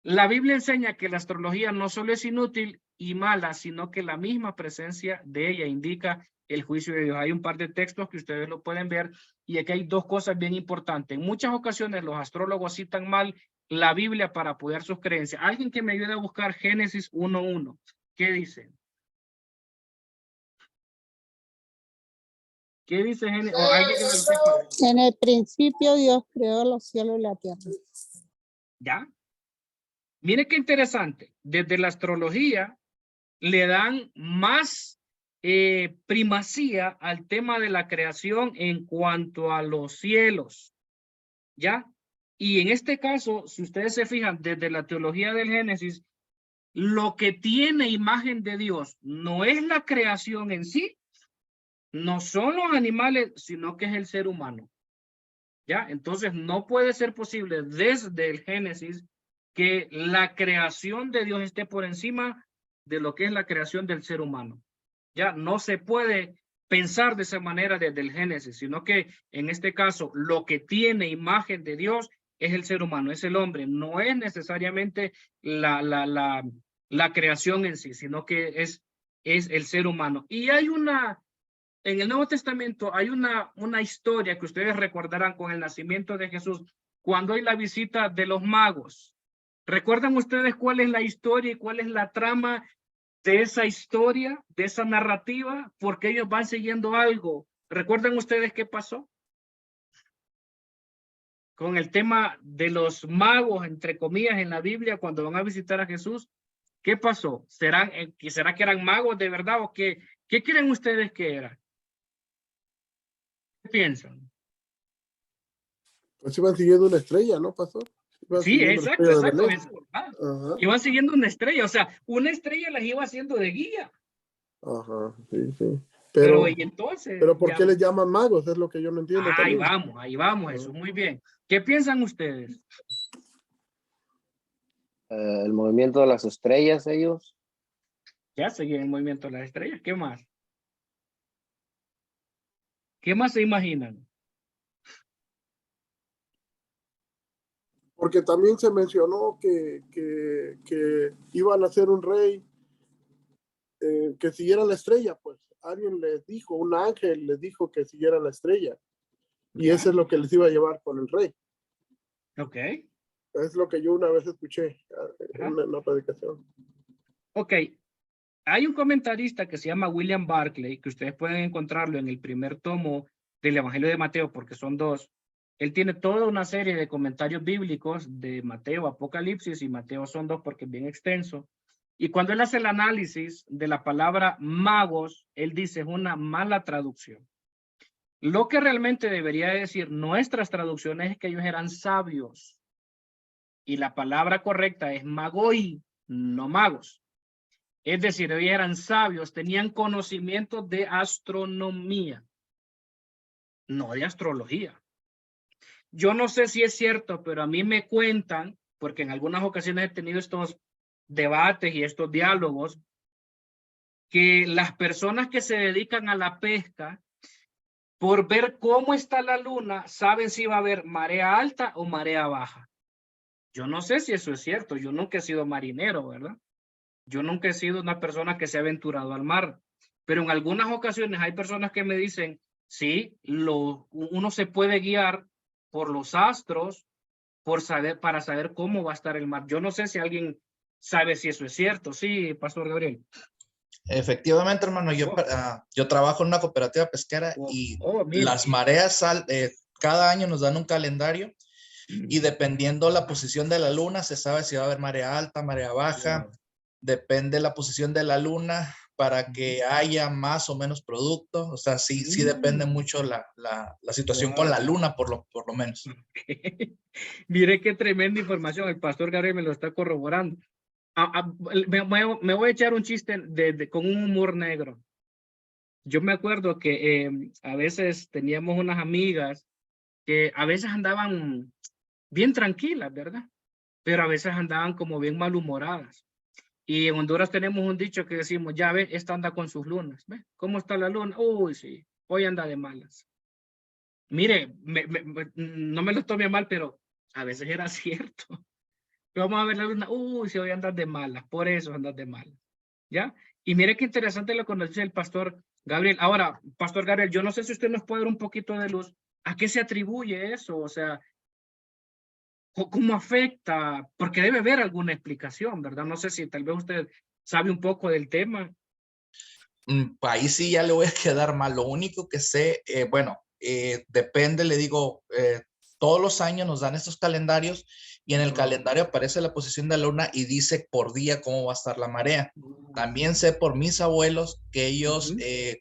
La Biblia enseña que la astrología no solo es inútil y mala, sino que la misma presencia de ella indica el juicio de Dios. Hay un par de textos que ustedes lo pueden ver y aquí hay dos cosas bien importantes. En muchas ocasiones los astrólogos citan mal la Biblia para apoyar sus creencias. Alguien que me ayude a buscar Génesis 1:1. ¿Qué dice? ¿Qué dice Génesis? ¿Alguien que me lo sepa? En el principio Dios creó los cielos y la tierra. ¿Ya? Mire qué interesante. Desde la astrología le dan más primacía al tema de la creación en cuanto a los cielos. ¿Ya? Y en este caso, si ustedes se fijan, desde la teología del Génesis, lo que tiene imagen de Dios no es la creación en sí, no son los animales, sino que es el ser humano. ¿Ya? Entonces no puede ser posible desde el Génesis que la creación de Dios esté por encima de lo que es la creación del ser humano. Ya no se puede pensar de esa manera desde el Génesis, sino que en este caso lo que tiene imagen de Dios es el ser humano, es el hombre, no es necesariamente la creación en sí, sino que es el ser humano. Y hay en el Nuevo Testamento hay una historia que ustedes recordarán con el nacimiento de Jesús, cuando hay la visita de los magos. ¿Recuerdan ustedes cuál es la historia y cuál es la trama de esa historia, de esa narrativa? Porque ellos van siguiendo algo. ¿Recuerdan ustedes qué pasó? Con el tema de los magos, entre comillas, en la Biblia, cuando van a visitar a Jesús, ¿qué pasó? ¿Será que eran magos de verdad o qué? ¿Qué creen ustedes que era? ¿Qué piensan? Pues iban siguiendo una estrella, ¿no, pastor? Sí, exacto. Ajá. Iban siguiendo una estrella, o sea, una estrella las iba haciendo de guía. Ajá, sí. Pero y entonces. Pero ¿por qué les llaman magos? Es lo que yo no entiendo. Ahí vamos, eso, muy bien. ¿Qué piensan ustedes? El movimiento de las estrellas, ellos. Ya seguían el movimiento de las estrellas. ¿Qué más? ¿Qué más se imaginan? Porque también se mencionó que iban a ser un rey que siguiera la estrella, pues. Alguien les dijo, un ángel les dijo que siguiera la estrella. Y eso es lo que les iba a llevar con el rey. Ok. Es lo que yo una vez escuché en una predicación. Ok. Hay un comentarista que se llama William Barclay, que ustedes pueden encontrarlo en el primer tomo del Evangelio de Mateo, porque son dos, él tiene toda una serie de comentarios bíblicos de Mateo, Apocalipsis, y Mateo son dos porque es bien extenso. Y cuando él hace el análisis de la palabra magos, él dice es una mala traducción. Lo que realmente debería decir nuestras traducciones es que ellos eran sabios. Y la palabra correcta es magoi, no magos. Es decir, ellos eran sabios, tenían conocimiento de astronomía, no de astrología. Yo no sé si es cierto, pero a mí me cuentan, porque en algunas ocasiones he tenido estos debates y estos diálogos, que las personas que se dedican a la pesca, por ver cómo está la luna, saben si va a haber marea alta o marea baja. Yo no sé si eso es cierto, yo nunca he sido marinero, ¿verdad? Yo nunca he sido una persona que se ha aventurado al mar, pero en algunas ocasiones hay personas que me dicen, sí, uno se puede guiar por los astros, para saber cómo va a estar el mar. Yo no sé si alguien sabe si eso es cierto. Sí, Pastor Gabriel. Efectivamente, hermano, yo trabajo en una cooperativa pesquera y las mareas cada año nos dan un calendario y dependiendo la posición de la luna se sabe si va a haber marea alta, marea baja, depende la posición de la luna para que haya más o menos producto, o sea, sí depende mucho la situación con la luna por lo menos. Mire qué tremenda información, el Pastor Gabriel me lo está corroborando. Me voy a echar un chiste con un humor negro. Yo me acuerdo que a veces teníamos unas amigas que a veces andaban bien tranquilas, ¿verdad? Pero a veces andaban como bien malhumoradas. Y en Honduras tenemos un dicho que decimos, ya ve, esta anda con sus lunas. ¿Ve? ¿Cómo está la luna? Uy, sí, hoy anda de malas. Mire, no me lo tome mal, pero a veces era cierto. Vamos a ver la luna, uy, si hoy andas de malas, por eso andas de malas. ¿Ya? Y mire qué interesante lo que nos dice el Pastor Gabriel. Ahora, Pastor Gabriel, yo no sé si usted nos puede dar un poquito de luz. ¿A qué se atribuye eso? O sea, ¿cómo afecta? Porque debe haber alguna explicación, ¿verdad? No sé si tal vez usted sabe un poco del tema. Ahí sí ya le voy a quedar mal. Lo único que sé, depende, le digo, todos los años nos dan estos calendarios y en el calendario aparece la posición de la luna y dice por día cómo va a estar la marea. También sé por mis abuelos que ellos,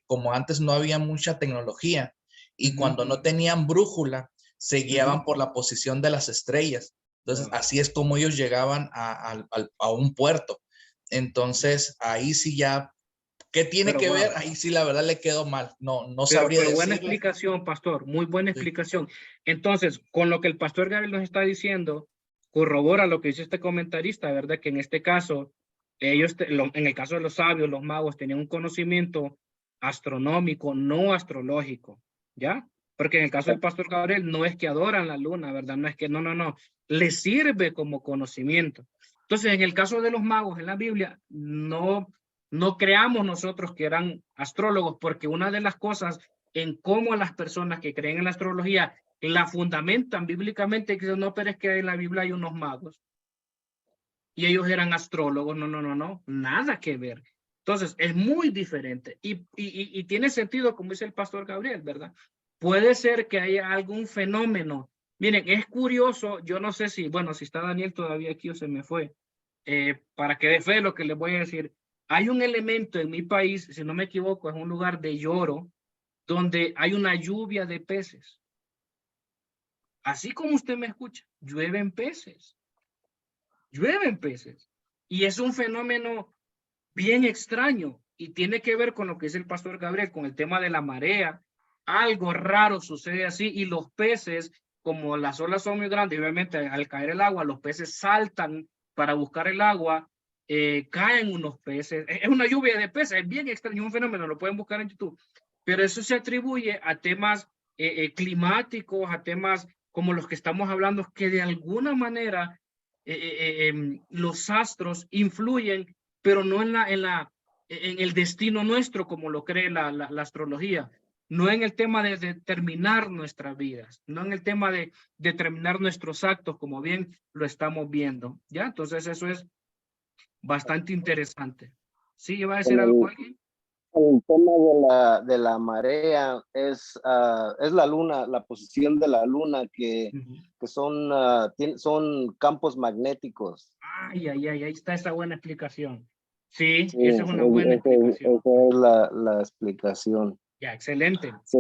como antes no había mucha tecnología y cuando no tenían brújula, se guiaban por la posición de las estrellas. Entonces, así es como ellos llegaban a un puerto. Entonces, ahí sí ya, ¿qué tiene que ver? Ahí sí la verdad le quedó mal. No sabría decirle. Buena explicación, Pastor. Muy buena explicación. Entonces, con lo que el Pastor Gabriel nos está diciendo, corrobora lo que dice este comentarista, ¿verdad? Que en este caso, ellos, en el caso de los sabios, los magos, tenían un conocimiento astronómico, no astrológico, ¿ya? Porque en el caso del Pastor Gabriel no es que adoran la luna, ¿verdad? No es que, no. Les sirve como conocimiento. Entonces, en el caso de los magos en la Biblia, no creamos nosotros que eran astrólogos, porque una de las cosas en cómo las personas que creen en la astrología la fundamentan bíblicamente, que no, pero es que en la Biblia hay unos magos y ellos eran astrólogos. No, nada que ver. Entonces, es muy diferente y tiene sentido, como dice el Pastor Gabriel, ¿verdad? Puede ser que haya algún fenómeno. Miren, es curioso, yo no sé si está Daniel todavía aquí o se me fue, para que dé fe lo que les voy a decir. Hay un elemento en mi país, si no me equivoco, es un lugar de Lloro, donde hay una lluvia de peces. Así como usted me escucha, llueven peces. Llueven peces. Y es un fenómeno bien extraño y tiene que ver con lo que dice el Pastor Gabriel, con el tema de la marea. Algo raro sucede así y los peces, como las olas son muy grandes, obviamente al caer el agua, los peces saltan para buscar el agua. Caen unos peces, es una lluvia de peces, es bien extraño, un fenómeno, lo pueden buscar en YouTube, pero eso se atribuye a temas climáticos, a temas como los que estamos hablando, que de alguna manera los astros influyen, pero no en el destino nuestro como lo cree la astrología, no en el tema de determinar nuestras vidas, no en el tema de determinar nuestros actos, como bien lo estamos viendo, ¿ya? Entonces eso es bastante interesante. ¿Sí iba a decir algo alguien? El tema de la marea es la luna, la posición de la luna, que son, son campos magnéticos. Ay, ahí está esa buena explicación. Sí, Sí, esa es una buena explicación. Esa es la explicación. Ya, excelente. Sí,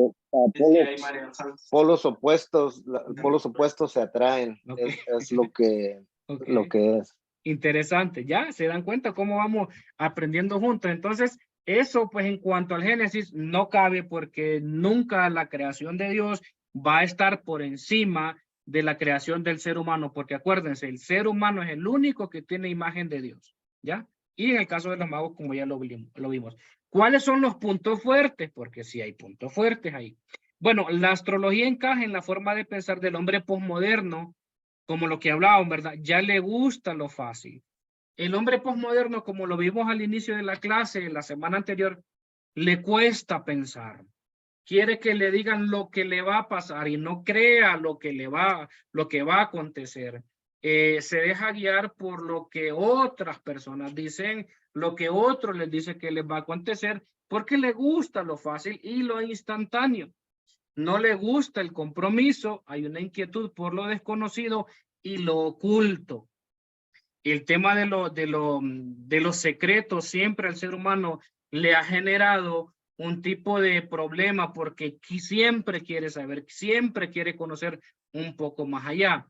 polos opuestos se atraen, Okay. es lo que es. Interesante, ya se dan cuenta cómo vamos aprendiendo juntos. Entonces, eso pues en cuanto al Génesis no cabe, porque nunca la creación de Dios va a estar por encima de la creación del ser humano, porque acuérdense, el ser humano es el único que tiene imagen de Dios, ¿ya? Y en el caso de los magos, como ya lo vimos. ¿Cuáles son los puntos fuertes? Porque sí hay puntos fuertes ahí. Bueno, la astrología encaja en la forma de pensar del hombre posmoderno, como lo que hablábamos, ¿verdad? Ya le gusta lo fácil. El hombre posmoderno, como lo vimos al inicio de la clase, la semana anterior, le cuesta pensar. Quiere que le digan lo que le va a pasar y no crea lo que va a acontecer. Se deja guiar por lo que otras personas dicen, lo que otros les dicen que les va a acontecer, porque le gusta lo fácil y lo instantáneo. No le gusta el compromiso, hay una inquietud por lo desconocido y lo oculto. El tema de los secretos siempre al ser humano le ha generado un tipo de problema, porque siempre quiere saber, siempre quiere conocer un poco más allá.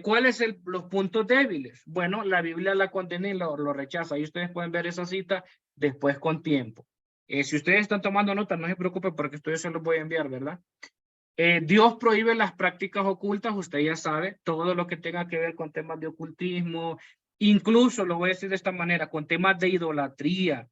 ¿Cuáles son los puntos débiles? Bueno, la Biblia la condena y lo rechaza. Ahí ustedes pueden ver esa cita después con tiempo. Si ustedes están tomando nota, no se preocupen, porque esto yo se los voy a enviar, ¿verdad? Dios prohíbe las prácticas ocultas, usted ya sabe, todo lo que tenga que ver con temas de ocultismo, incluso, lo voy a decir de esta manera, con temas de idolatría.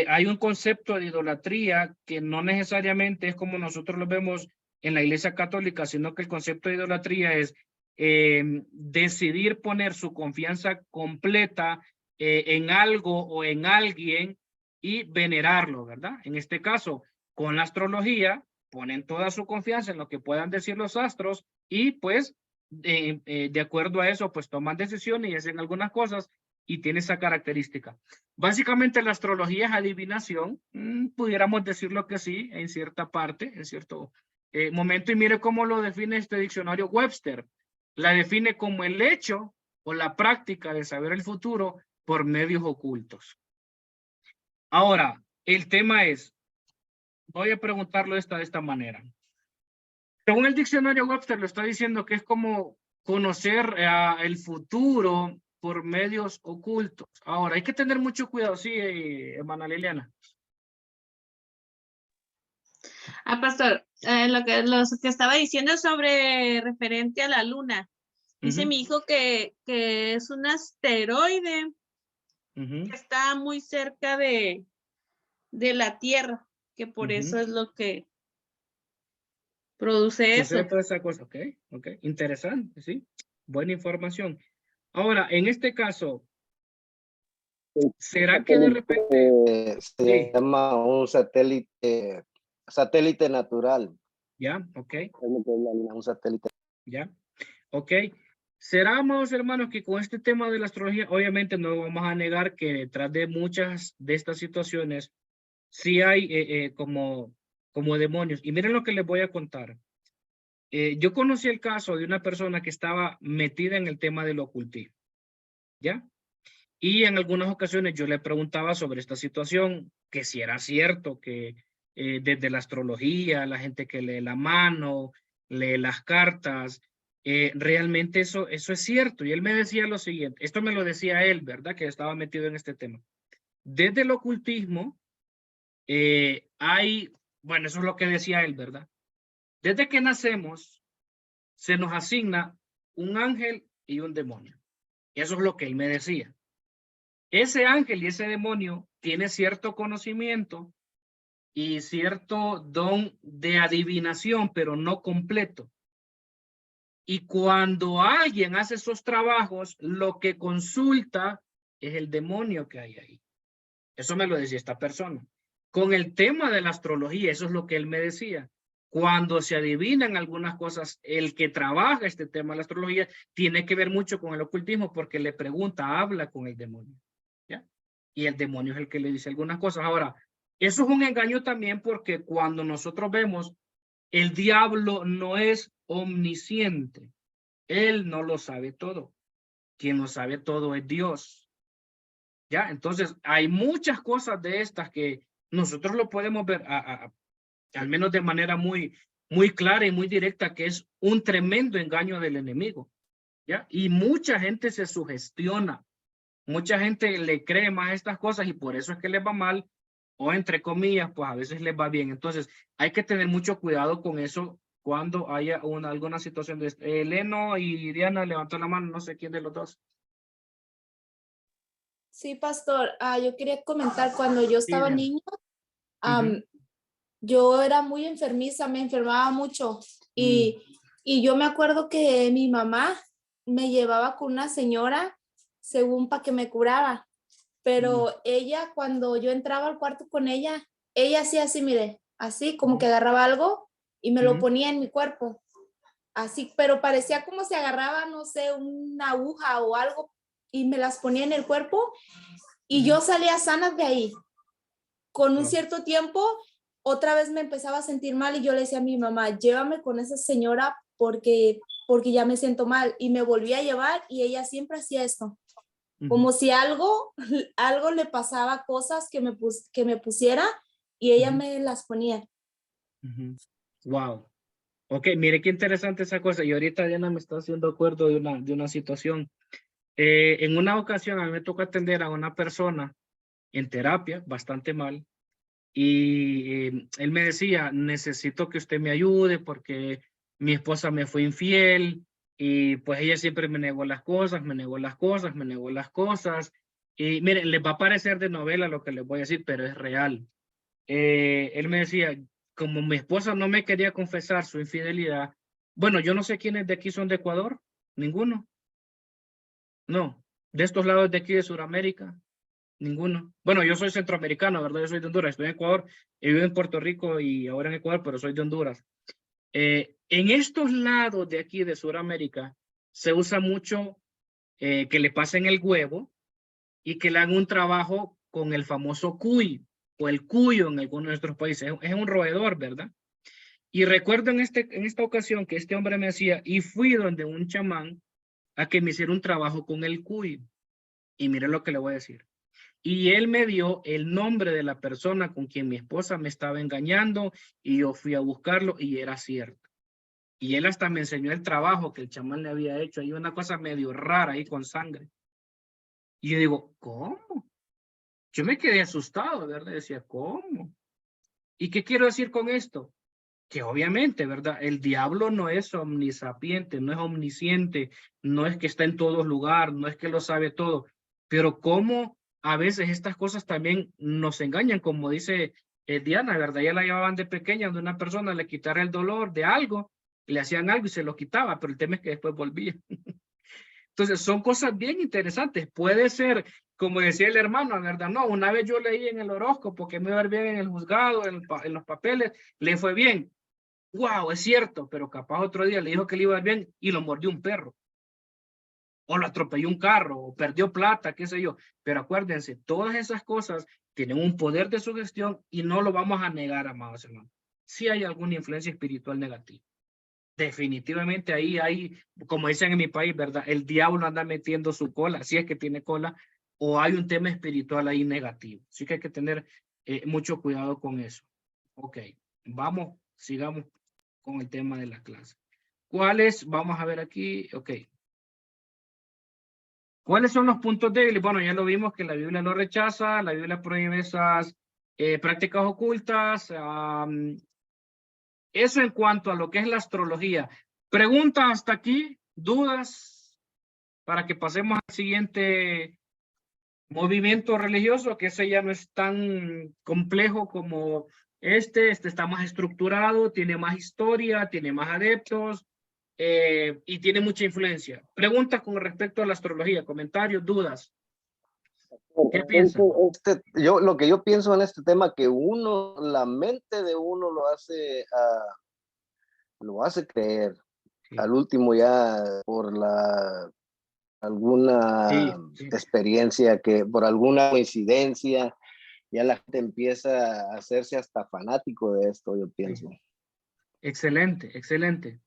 Hay un concepto de idolatría que no necesariamente es como nosotros lo vemos en la Iglesia Católica, sino que el concepto de idolatría es decidir poner su confianza completa en algo o en alguien y venerarlo, ¿verdad? En este caso, con la astrología, ponen toda su confianza en lo que puedan decir los astros y pues de acuerdo a eso pues toman decisiones y hacen algunas cosas y tiene esa característica. Básicamente la astrología es adivinación, pudiéramos decirlo que sí, en cierta parte, en cierto momento, y mire cómo lo define este diccionario Webster. La define como el hecho o la práctica de saber el futuro por medios ocultos. Ahora, el tema es, voy a preguntarlo de esta manera. Según el diccionario Webster, lo está diciendo que es como conocer el futuro por medios ocultos. Ahora, hay que tener mucho cuidado, sí, hermana Liliana. Pastor, lo que estaba diciendo sobre referente a la luna. Dice mi hijo que es un asteroide que está muy cerca de la Tierra, que por eso es lo que produce eso. Toda esa cosa, ok, interesante, sí, buena información. Ahora, en este caso, ¿será que de repente se llama un satélite natural? Ya, ok. Un satélite. Ya, ok. ¿Será, amados hermanos, que con este tema de la astrología, obviamente no vamos a negar que detrás de muchas de estas situaciones sí hay como demonios? Y miren lo que les voy a contar. Yo conocí el caso de una persona que estaba metida en el tema del ocultismo, ¿ya? Y en algunas ocasiones yo le preguntaba sobre esta situación, que si era cierto que desde la astrología, la gente que lee la mano, lee las cartas, realmente eso es cierto. Y él me decía lo siguiente, esto me lo decía él, ¿verdad? Que estaba metido en este tema. Desde el ocultismo bueno, eso es lo que decía él, ¿verdad? Desde que nacemos, se nos asigna un ángel y un demonio. Eso es lo que él me decía. Ese ángel y ese demonio tiene cierto conocimiento y cierto don de adivinación, pero no completo. Y cuando alguien hace esos trabajos, lo que consulta es el demonio que hay ahí. Eso me lo decía esta persona. Con el tema de la astrología, eso es lo que él me decía. Cuando se adivinan algunas cosas, el que trabaja este tema de la astrología tiene que ver mucho con el ocultismo, porque le pregunta, habla con el demonio, ¿ya? Y el demonio es el que le dice algunas cosas. Ahora, Eso es un engaño también porque cuando nosotros vemos, el diablo no es omnisciente. Él no lo sabe todo. Quien lo sabe todo es Dios. ¿Ya? Entonces, hay muchas cosas de estas que nosotros lo podemos ver, al menos de manera muy clara y muy directa, que es un tremendo engaño del enemigo. ¿Ya? Y mucha gente se sugestiona. Mucha gente le cree más a estas cosas y por eso es que les va mal, o entre comillas, pues a veces les va bien. Entonces, hay que tener mucho cuidado con eso cuando haya alguna situación de esto. Leno y Diana levantó la mano, no sé quién de los dos. Sí, pastor, yo quería comentar, cuando yo estaba Diana. niña, yo era muy enfermiza, me enfermaba mucho y yo me acuerdo que mi mamá me llevaba con una señora según para que me curaba, pero ella, cuando yo entraba al cuarto con ella hacía así, mire, así como que agarraba algo y me lo ponía en mi cuerpo, así, pero parecía como si agarraba, no sé, una aguja o algo y me las ponía en el cuerpo y yo salía sana de ahí. Con un cierto tiempo, otra vez me empezaba a sentir mal y yo le decía a mi mamá, llévame con esa señora porque ya me siento mal, y me volví a llevar y ella siempre hacía esto. Como si algo le pasaba, cosas que me pusiera y ella me las ponía. Wow. Ok, mire qué interesante esa cosa. Y ahorita Diana me está haciendo acuerdo de una situación. En una ocasión a mí me tocó atender a una persona en terapia, bastante mal, y él me decía, necesito que usted me ayude porque mi esposa me fue infiel y pues ella siempre me negó las cosas, me negó las cosas, me negó las cosas. Y miren, les va a parecer de novela lo que les voy a decir, pero es real. Él me decía, como mi esposa no me quería confesar su infidelidad, bueno, yo no sé quiénes de aquí son de Ecuador, ninguno. No, de estos lados de aquí de Sudamérica, ninguno. Bueno, yo soy centroamericano, ¿verdad? Yo soy de Honduras, estoy en Ecuador, he vivido en Puerto Rico y ahora en Ecuador, pero soy de Honduras. En estos lados de aquí de Sudamérica se usa mucho que le pasen el huevo y que le hagan un trabajo con el famoso cuy o el cuyo en algunos de nuestros países. Es un roedor, ¿verdad? Y recuerdo en esta ocasión que este hombre me decía, y fui donde un chamán a que me hiciera un trabajo con el cuy. Y mire lo que le voy a decir. Y él me dio el nombre de la persona con quien mi esposa me estaba engañando y yo fui a buscarlo y era cierto. Y él hasta me enseñó el trabajo que el chamán le había hecho. Hay una cosa medio rara ahí con sangre. Y yo digo, ¿cómo? Yo me quedé asustado, ¿verdad? Decía, ¿cómo? ¿Y qué quiero decir con esto? Que obviamente, ¿verdad? El diablo no es omnisapiente, no es omnisciente, no es que está en todo lugar, no es que lo sabe todo, pero cómo a veces estas cosas también nos engañan, como dice Diana, ¿verdad? Ya la llevaban de pequeña, donde una persona le quitara el dolor de algo, le hacían algo y se lo quitaba, pero el tema es que después volvía. Entonces, son cosas bien interesantes. Puede ser, como decía el hermano, ¿verdad? No, una vez yo leí en el horóscopo que me iba a ir bien en el juzgado, en los papeles, le fue bien. Wow, es cierto, pero capaz otro día le dijo que le iba a ir bien y lo mordió un perro. O lo atropelló un carro, o perdió plata, qué sé yo. Pero acuérdense, todas esas cosas tienen un poder de sugestión y no lo vamos a negar, amados hermanos. Sí hay alguna influencia espiritual negativa. Definitivamente ahí hay, como dicen en mi país, ¿verdad? El diablo anda metiendo su cola, si es que tiene cola, o hay un tema espiritual ahí negativo. Así que hay que tener mucho cuidado con eso. Ok, vamos, sigamos con el tema de la clase. ¿Cuáles? Vamos a ver aquí, ok. ¿Cuáles son los puntos débiles? Bueno, ya lo vimos que la Biblia lo rechaza, la Biblia prohíbe esas prácticas ocultas, eso en cuanto a lo que es la astrología. ¿Preguntas hasta aquí? ¿Dudas? Para que pasemos al siguiente movimiento religioso, que ese ya no es tan complejo como este está más estructurado, tiene más historia, tiene más adeptos y tiene mucha influencia. Preguntas con respecto a la astrología, comentarios, dudas. ¿Qué piensan? Lo que yo pienso en este tema, que la mente de uno lo hace creer. Sí. Al último ya por alguna experiencia, por alguna coincidencia, ya la gente empieza a hacerse hasta fanático de esto, yo pienso. Excelente, excelente.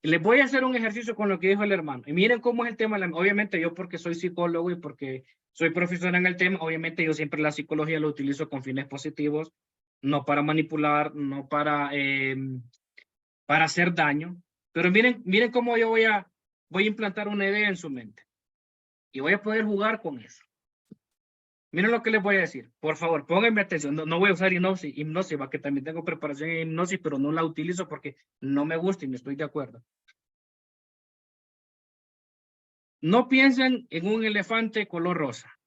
Les voy a hacer un ejercicio con lo que dijo el hermano. Y miren cómo es el tema. Obviamente yo porque soy psicólogo y porque soy profesor en el tema, obviamente yo siempre la psicología lo utilizo con fines positivos, no para manipular, no para hacer daño. Pero miren cómo yo voy a implantar una idea en su mente. Y voy a poder jugar con eso. Miren lo que les voy a decir. Por favor, pónganme atención. No voy a usar hipnosis, que también tengo preparación en hipnosis, pero no la utilizo porque no me gusta y no estoy de acuerdo. No piensen en un elefante color rosa.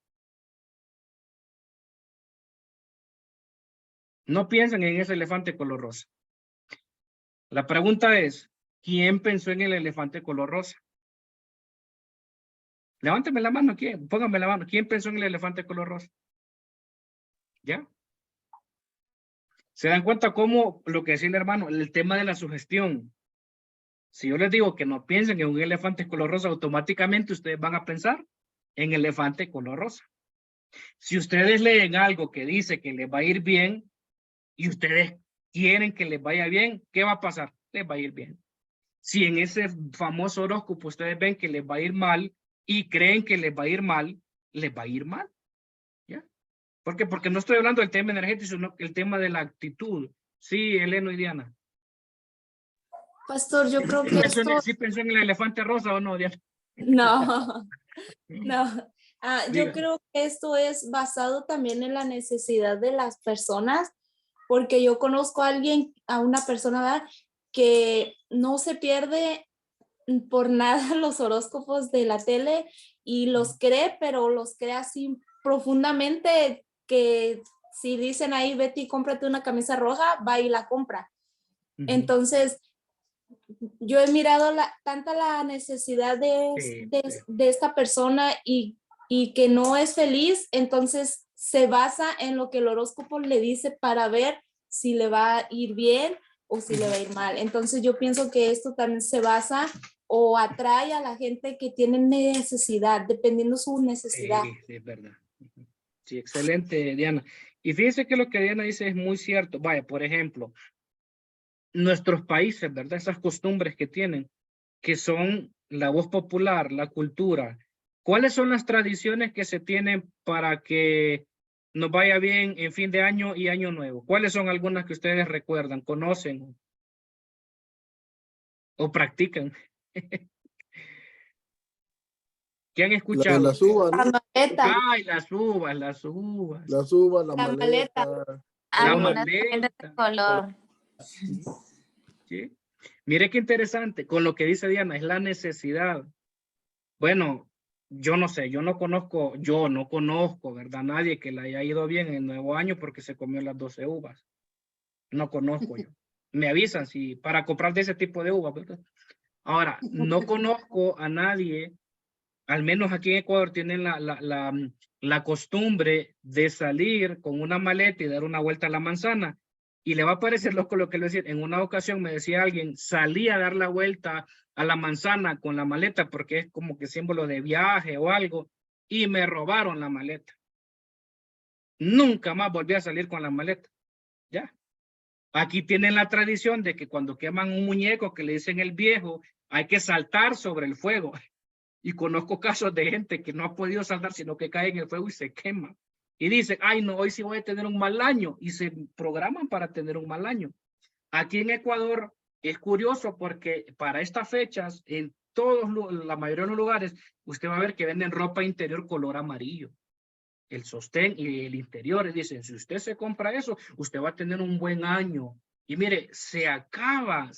No piensen en ese elefante color rosa. La pregunta es, ¿quién pensó en el elefante color rosa? Levánteme la mano, ¿quién? Pónganme la mano. ¿Quién pensó en el elefante color rosa? ¿Ya? ¿Se dan cuenta cómo lo que decía el hermano, el tema de la sugestión? Si yo les digo que no piensen en un elefante color rosa, automáticamente ustedes van a pensar en elefante color rosa. Si ustedes leen algo que dice que les va a ir bien y ustedes quieren que les vaya bien, ¿qué va a pasar? Les va a ir bien. Si en ese famoso horóscopo ustedes ven que les va a ir mal y creen que les va a ir mal, les va a ir mal. ¿Ya? ¿Por qué? Porque no estoy hablando del tema energético, sino el tema de la actitud. Sí, Eleno y Diana. Pastor, yo creo que esto... ¿Sí pensó en el elefante rosa o no, Diana? No, no. Yo Diga. creo que esto es basado también en la necesidad de las personas, porque yo conozco a una persona, ¿verdad?, que no se pierde por nada los horóscopos de la tele y los cree, pero los cree así profundamente que si dicen ahí, Betty, cómprate una camisa roja, va y la compra. Entonces, yo he mirado tanta la necesidad de esta persona y que no es feliz, entonces se basa en lo que el horóscopo le dice para ver si le va a ir bien o si le va a ir mal. Entonces yo pienso que esto también se basa o atrae a la gente que tiene necesidad, dependiendo su necesidad. Sí, es verdad. Sí, excelente, Diana. Y fíjense que lo que Diana dice es muy cierto. Vaya, por ejemplo, nuestros países, ¿verdad? Esas costumbres que tienen, que son la voz popular, la cultura. ¿Cuáles son las tradiciones que se tienen para que nos vaya bien en fin de año y año nuevo? ¿Cuáles son algunas que ustedes recuerdan, conocen o practican? ¿Qué han escuchado? Las uvas, ¿no? La maleta. Ay, las uvas. Las uvas, la maleta. La Algunas maleta. de color. ¿Sí? Mire qué interesante, con lo que dice Diana, es la necesidad. Bueno, yo no sé, yo no conozco, ¿verdad? Nadie que le haya ido bien en el nuevo año porque se comió las 12 uvas. No conozco yo. Me avisan si para comprar de ese tipo de uvas, ¿verdad? Ahora, no conozco a nadie, al menos aquí en Ecuador tienen la costumbre de salir con una maleta y dar una vuelta a la manzana. Y le va a parecer loco lo que le voy a decir. En una ocasión me decía alguien, salí a dar la vuelta a la manzana con la maleta porque es como que símbolo de viaje o algo, y me robaron la maleta. Nunca más volví a salir con la maleta. Ya. Aquí tienen la tradición de que cuando queman un muñeco que le dicen el viejo, hay que saltar sobre el fuego. Y conozco casos de gente que no ha podido saltar, sino que cae en el fuego y se quema. Y dicen, ay no, hoy sí voy a tener un mal año. Y se programan para tener un mal año. Aquí en Ecuador es curioso porque para estas fechas, en la mayoría de los lugares, usted va a ver que venden ropa interior color amarillo. El sostén y el interior. Y dicen, si usted se compra eso, usted va a tener un buen año. Y mire, se acaba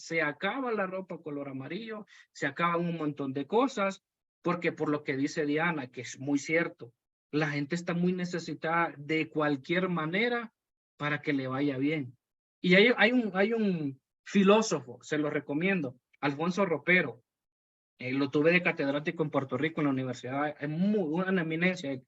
la ropa color amarillo, se acaban un montón de cosas, porque por lo que dice Diana, que es muy cierto, la gente está muy necesitada de cualquier manera para que le vaya bien. Y hay un filósofo, se lo recomiendo, Alfonso Ropero. Lo tuve de catedrático en Puerto Rico en la universidad, es una eminencia.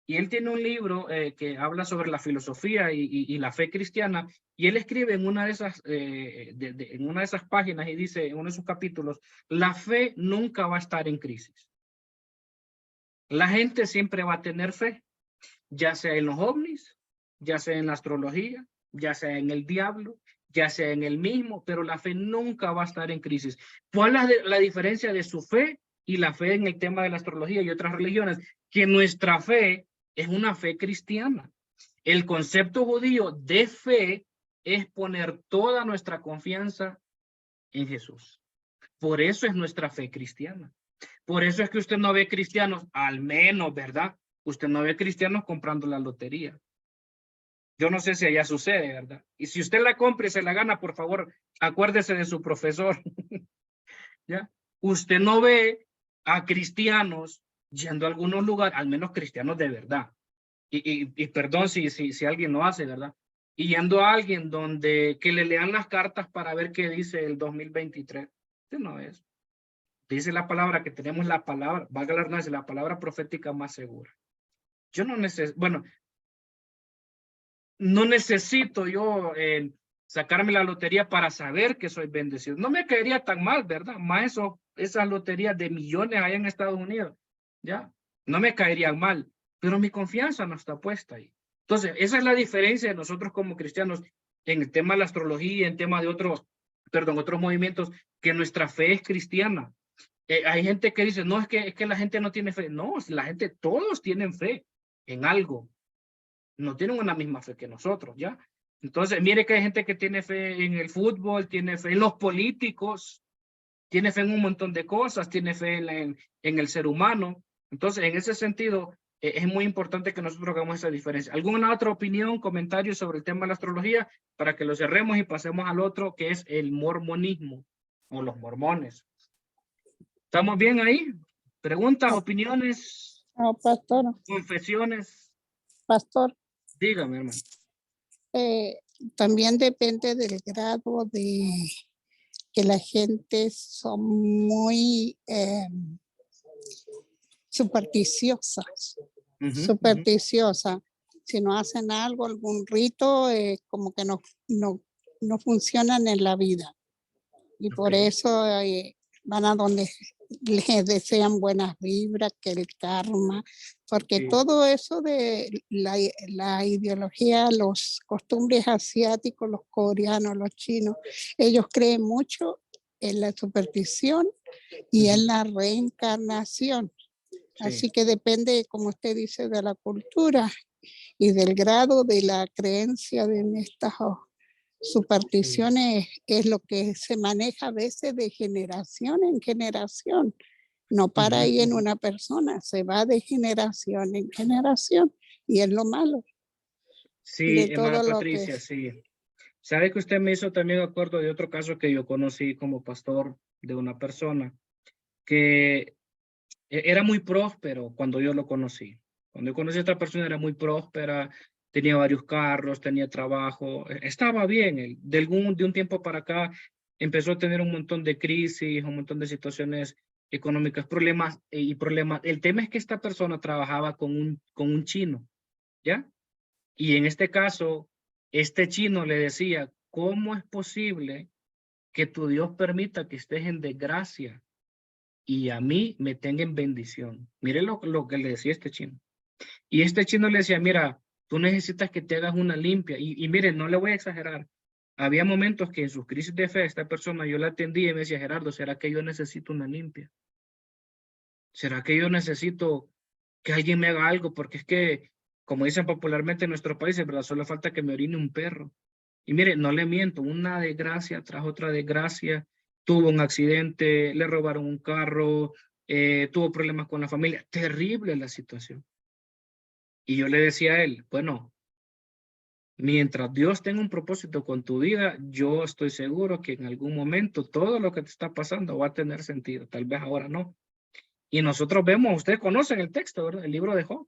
Y él tiene un libro que habla sobre la filosofía y la fe cristiana, y él escribe en una de esas, en una de esas páginas y dice en uno de sus capítulos, la fe nunca va a estar en crisis. La gente siempre va a tener fe, ya sea en los ovnis, ya sea en la astrología, ya sea en el diablo, ya sea en el mismo, pero la fe nunca va a estar en crisis. ¿Cuál es la diferencia de su fe y la fe en el tema de la astrología y otras religiones? Que nuestra fe es una fe cristiana. El concepto judío de fe es poner toda nuestra confianza en Jesús. Por eso es nuestra fe cristiana. Por eso es que usted no ve cristianos, al menos, ¿verdad? Usted no ve cristianos comprando la lotería. Yo no sé si allá sucede, ¿verdad? Y si usted la compra y se la gana, por favor, acuérdese de su profesor. ¿Ya? Usted no ve a cristianos yendo a algunos lugares, al menos cristianos de verdad. Y perdón si alguien lo hace, ¿verdad? Y yendo a alguien donde que le lean las cartas para ver qué dice el 2023. Eso no es. Dice la palabra que tenemos la palabra, valga la redundancia, la palabra profética más segura. Yo no necesito, bueno, no necesito yo sacarme la lotería para saber que soy bendecido. No me caería tan mal, ¿verdad? Más esas loterías de millones allá en Estados Unidos, ¿ya? No me caerían mal, pero mi confianza no está puesta ahí. Entonces, esa es la diferencia de nosotros como cristianos en el tema de la astrología, en tema de otros movimientos, que nuestra fe es cristiana. Hay gente que dice, no, es que la gente no tiene fe. No, la gente, todos tienen fe en algo. No tienen una misma fe que nosotros, ¿ya? Entonces, mire que hay gente que tiene fe en el fútbol, tiene fe en los políticos, tiene fe en un montón de cosas, tiene fe en el ser humano. Entonces, en ese sentido, es muy importante que nosotros hagamos esa diferencia. ¿Alguna otra opinión, comentario sobre el tema de la astrología? Para que lo cerremos y pasemos al otro, que es el mormonismo, o los mormones. ¿Estamos bien ahí? ¿Preguntas, opiniones? No, pastor. ¿Confesiones? Pastor. Dígame, hermano. También depende del grado de que la gente son muy supersticiosas. Supersticiosa. Si no hacen algo, algún rito, como que no funcionan en la vida. Y por eso van a donde les desean buenas vibras, que el karma, porque todo eso de la ideología, los costumbres asiáticos, los coreanos, los chinos, ellos creen mucho en la superstición y en la reencarnación. Así que depende, como usted dice, de la cultura y del grado de la creencia en estas supersticiones, es lo que se maneja a veces de generación en generación. No para ahí en una persona, se va de generación en generación y es lo malo. Sí, hermana Patricia, sí. Sabe que usted me hizo también acuerdo de otro caso que yo conocí como pastor de una persona que era muy próspero cuando yo lo conocí. Cuando yo conocí a esta persona era muy próspera, tenía varios carros, tenía trabajo, estaba bien. De un tiempo para acá empezó a tener un montón de crisis, un montón de situaciones económicas, problemas. El tema es que esta persona trabajaba con un chino, ¿ya? Y en este caso, este chino le decía, ¿cómo es posible que tu Dios permita que estés en desgracia y a mí me tenga en bendición? Mire lo que le decía este chino. Y este chino le decía, mira, tú necesitas que te hagas una limpia. Y miren, no le voy a exagerar. Había momentos que en sus crisis de fe, esta persona, yo la atendía y me decía, Gerardo, ¿será que yo necesito una limpia? ¿Será que yo necesito que alguien me haga algo? Porque es que, como dicen popularmente en nuestro país, ¿verdad? Solo falta que me orine un perro. Y mire, no le miento, una desgracia tras otra desgracia. Tuvo un accidente, le robaron un carro, tuvo problemas con la familia. Terrible la situación. Y yo le decía a él, bueno, mientras Dios tenga un propósito con tu vida, yo estoy seguro que en algún momento todo lo que te está pasando va a tener sentido. Tal vez ahora no. Y nosotros vemos, ustedes conocen el texto, ¿verdad? El libro de Job.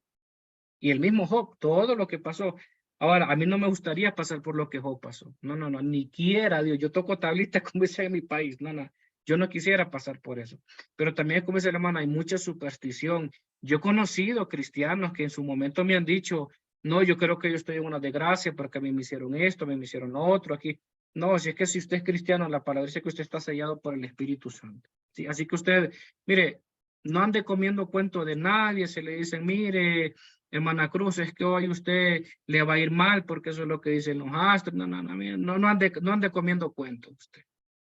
Y el mismo Job, todo lo que pasó. Ahora, a mí no me gustaría pasar por lo que Job pasó. No, ni quiera, Dios. Yo toco tablita como dice en mi país. No. Yo no quisiera pasar por eso. Pero también, como dice la hermana, hay mucha superstición. Yo he conocido cristianos que en su momento me han dicho, no, yo creo que yo estoy en una desgracia porque a mí me hicieron esto, me hicieron lo otro aquí. No, si es que si usted es cristiano, la palabra dice que usted está sellado por el Espíritu Santo. ¿Sí? Así que usted, mire, no ande comiendo cuento de nadie, se le dicen, mire, hermana Cruz, es que hoy usted le va a ir mal porque eso es lo que dicen los astros. No, mire, no ande comiendo cuentos usted.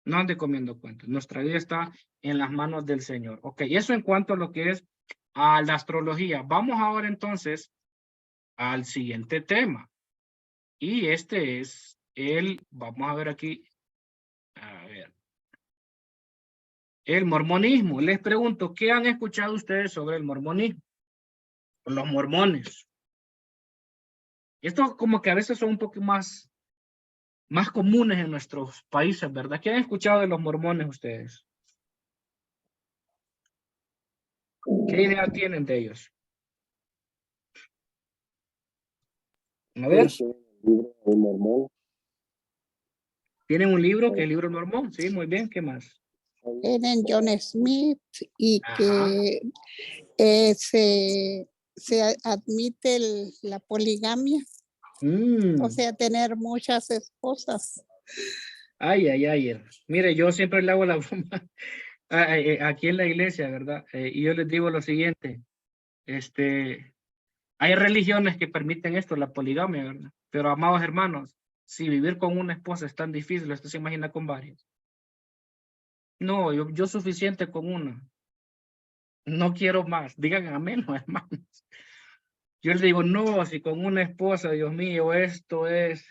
No ande comiendo cuentos. Nuestra vida está en las manos del Señor. Ok, eso en cuanto a lo que es a la astrología. Vamos ahora entonces al siguiente tema. Y este es vamos a ver aquí, a ver, el mormonismo. Les pregunto, ¿qué han escuchado ustedes sobre el mormonismo? Los mormones. Estos como que a veces son un poco más comunes en nuestros países, ¿verdad? ¿Qué han escuchado de los mormones ustedes? ¿Qué idea tienen de ellos? A ver. ¿Tienen un libro que es el libro mormón? Sí, muy bien. ¿Qué más? Tienen John Smith y que se admite la poligamia. O sea, tener muchas esposas. Ay. Mire, yo siempre le hago la broma aquí en la iglesia, ¿verdad? Y yo les digo lo siguiente. Hay religiones que permiten esto, la poligamia, ¿verdad? Pero, amados hermanos, si vivir con una esposa es tan difícil, usted se imagina con varias. No, yo suficiente con una. No quiero más. Digan amén, hermanos. Yo les digo, no, si con una esposa, Dios mío, esto es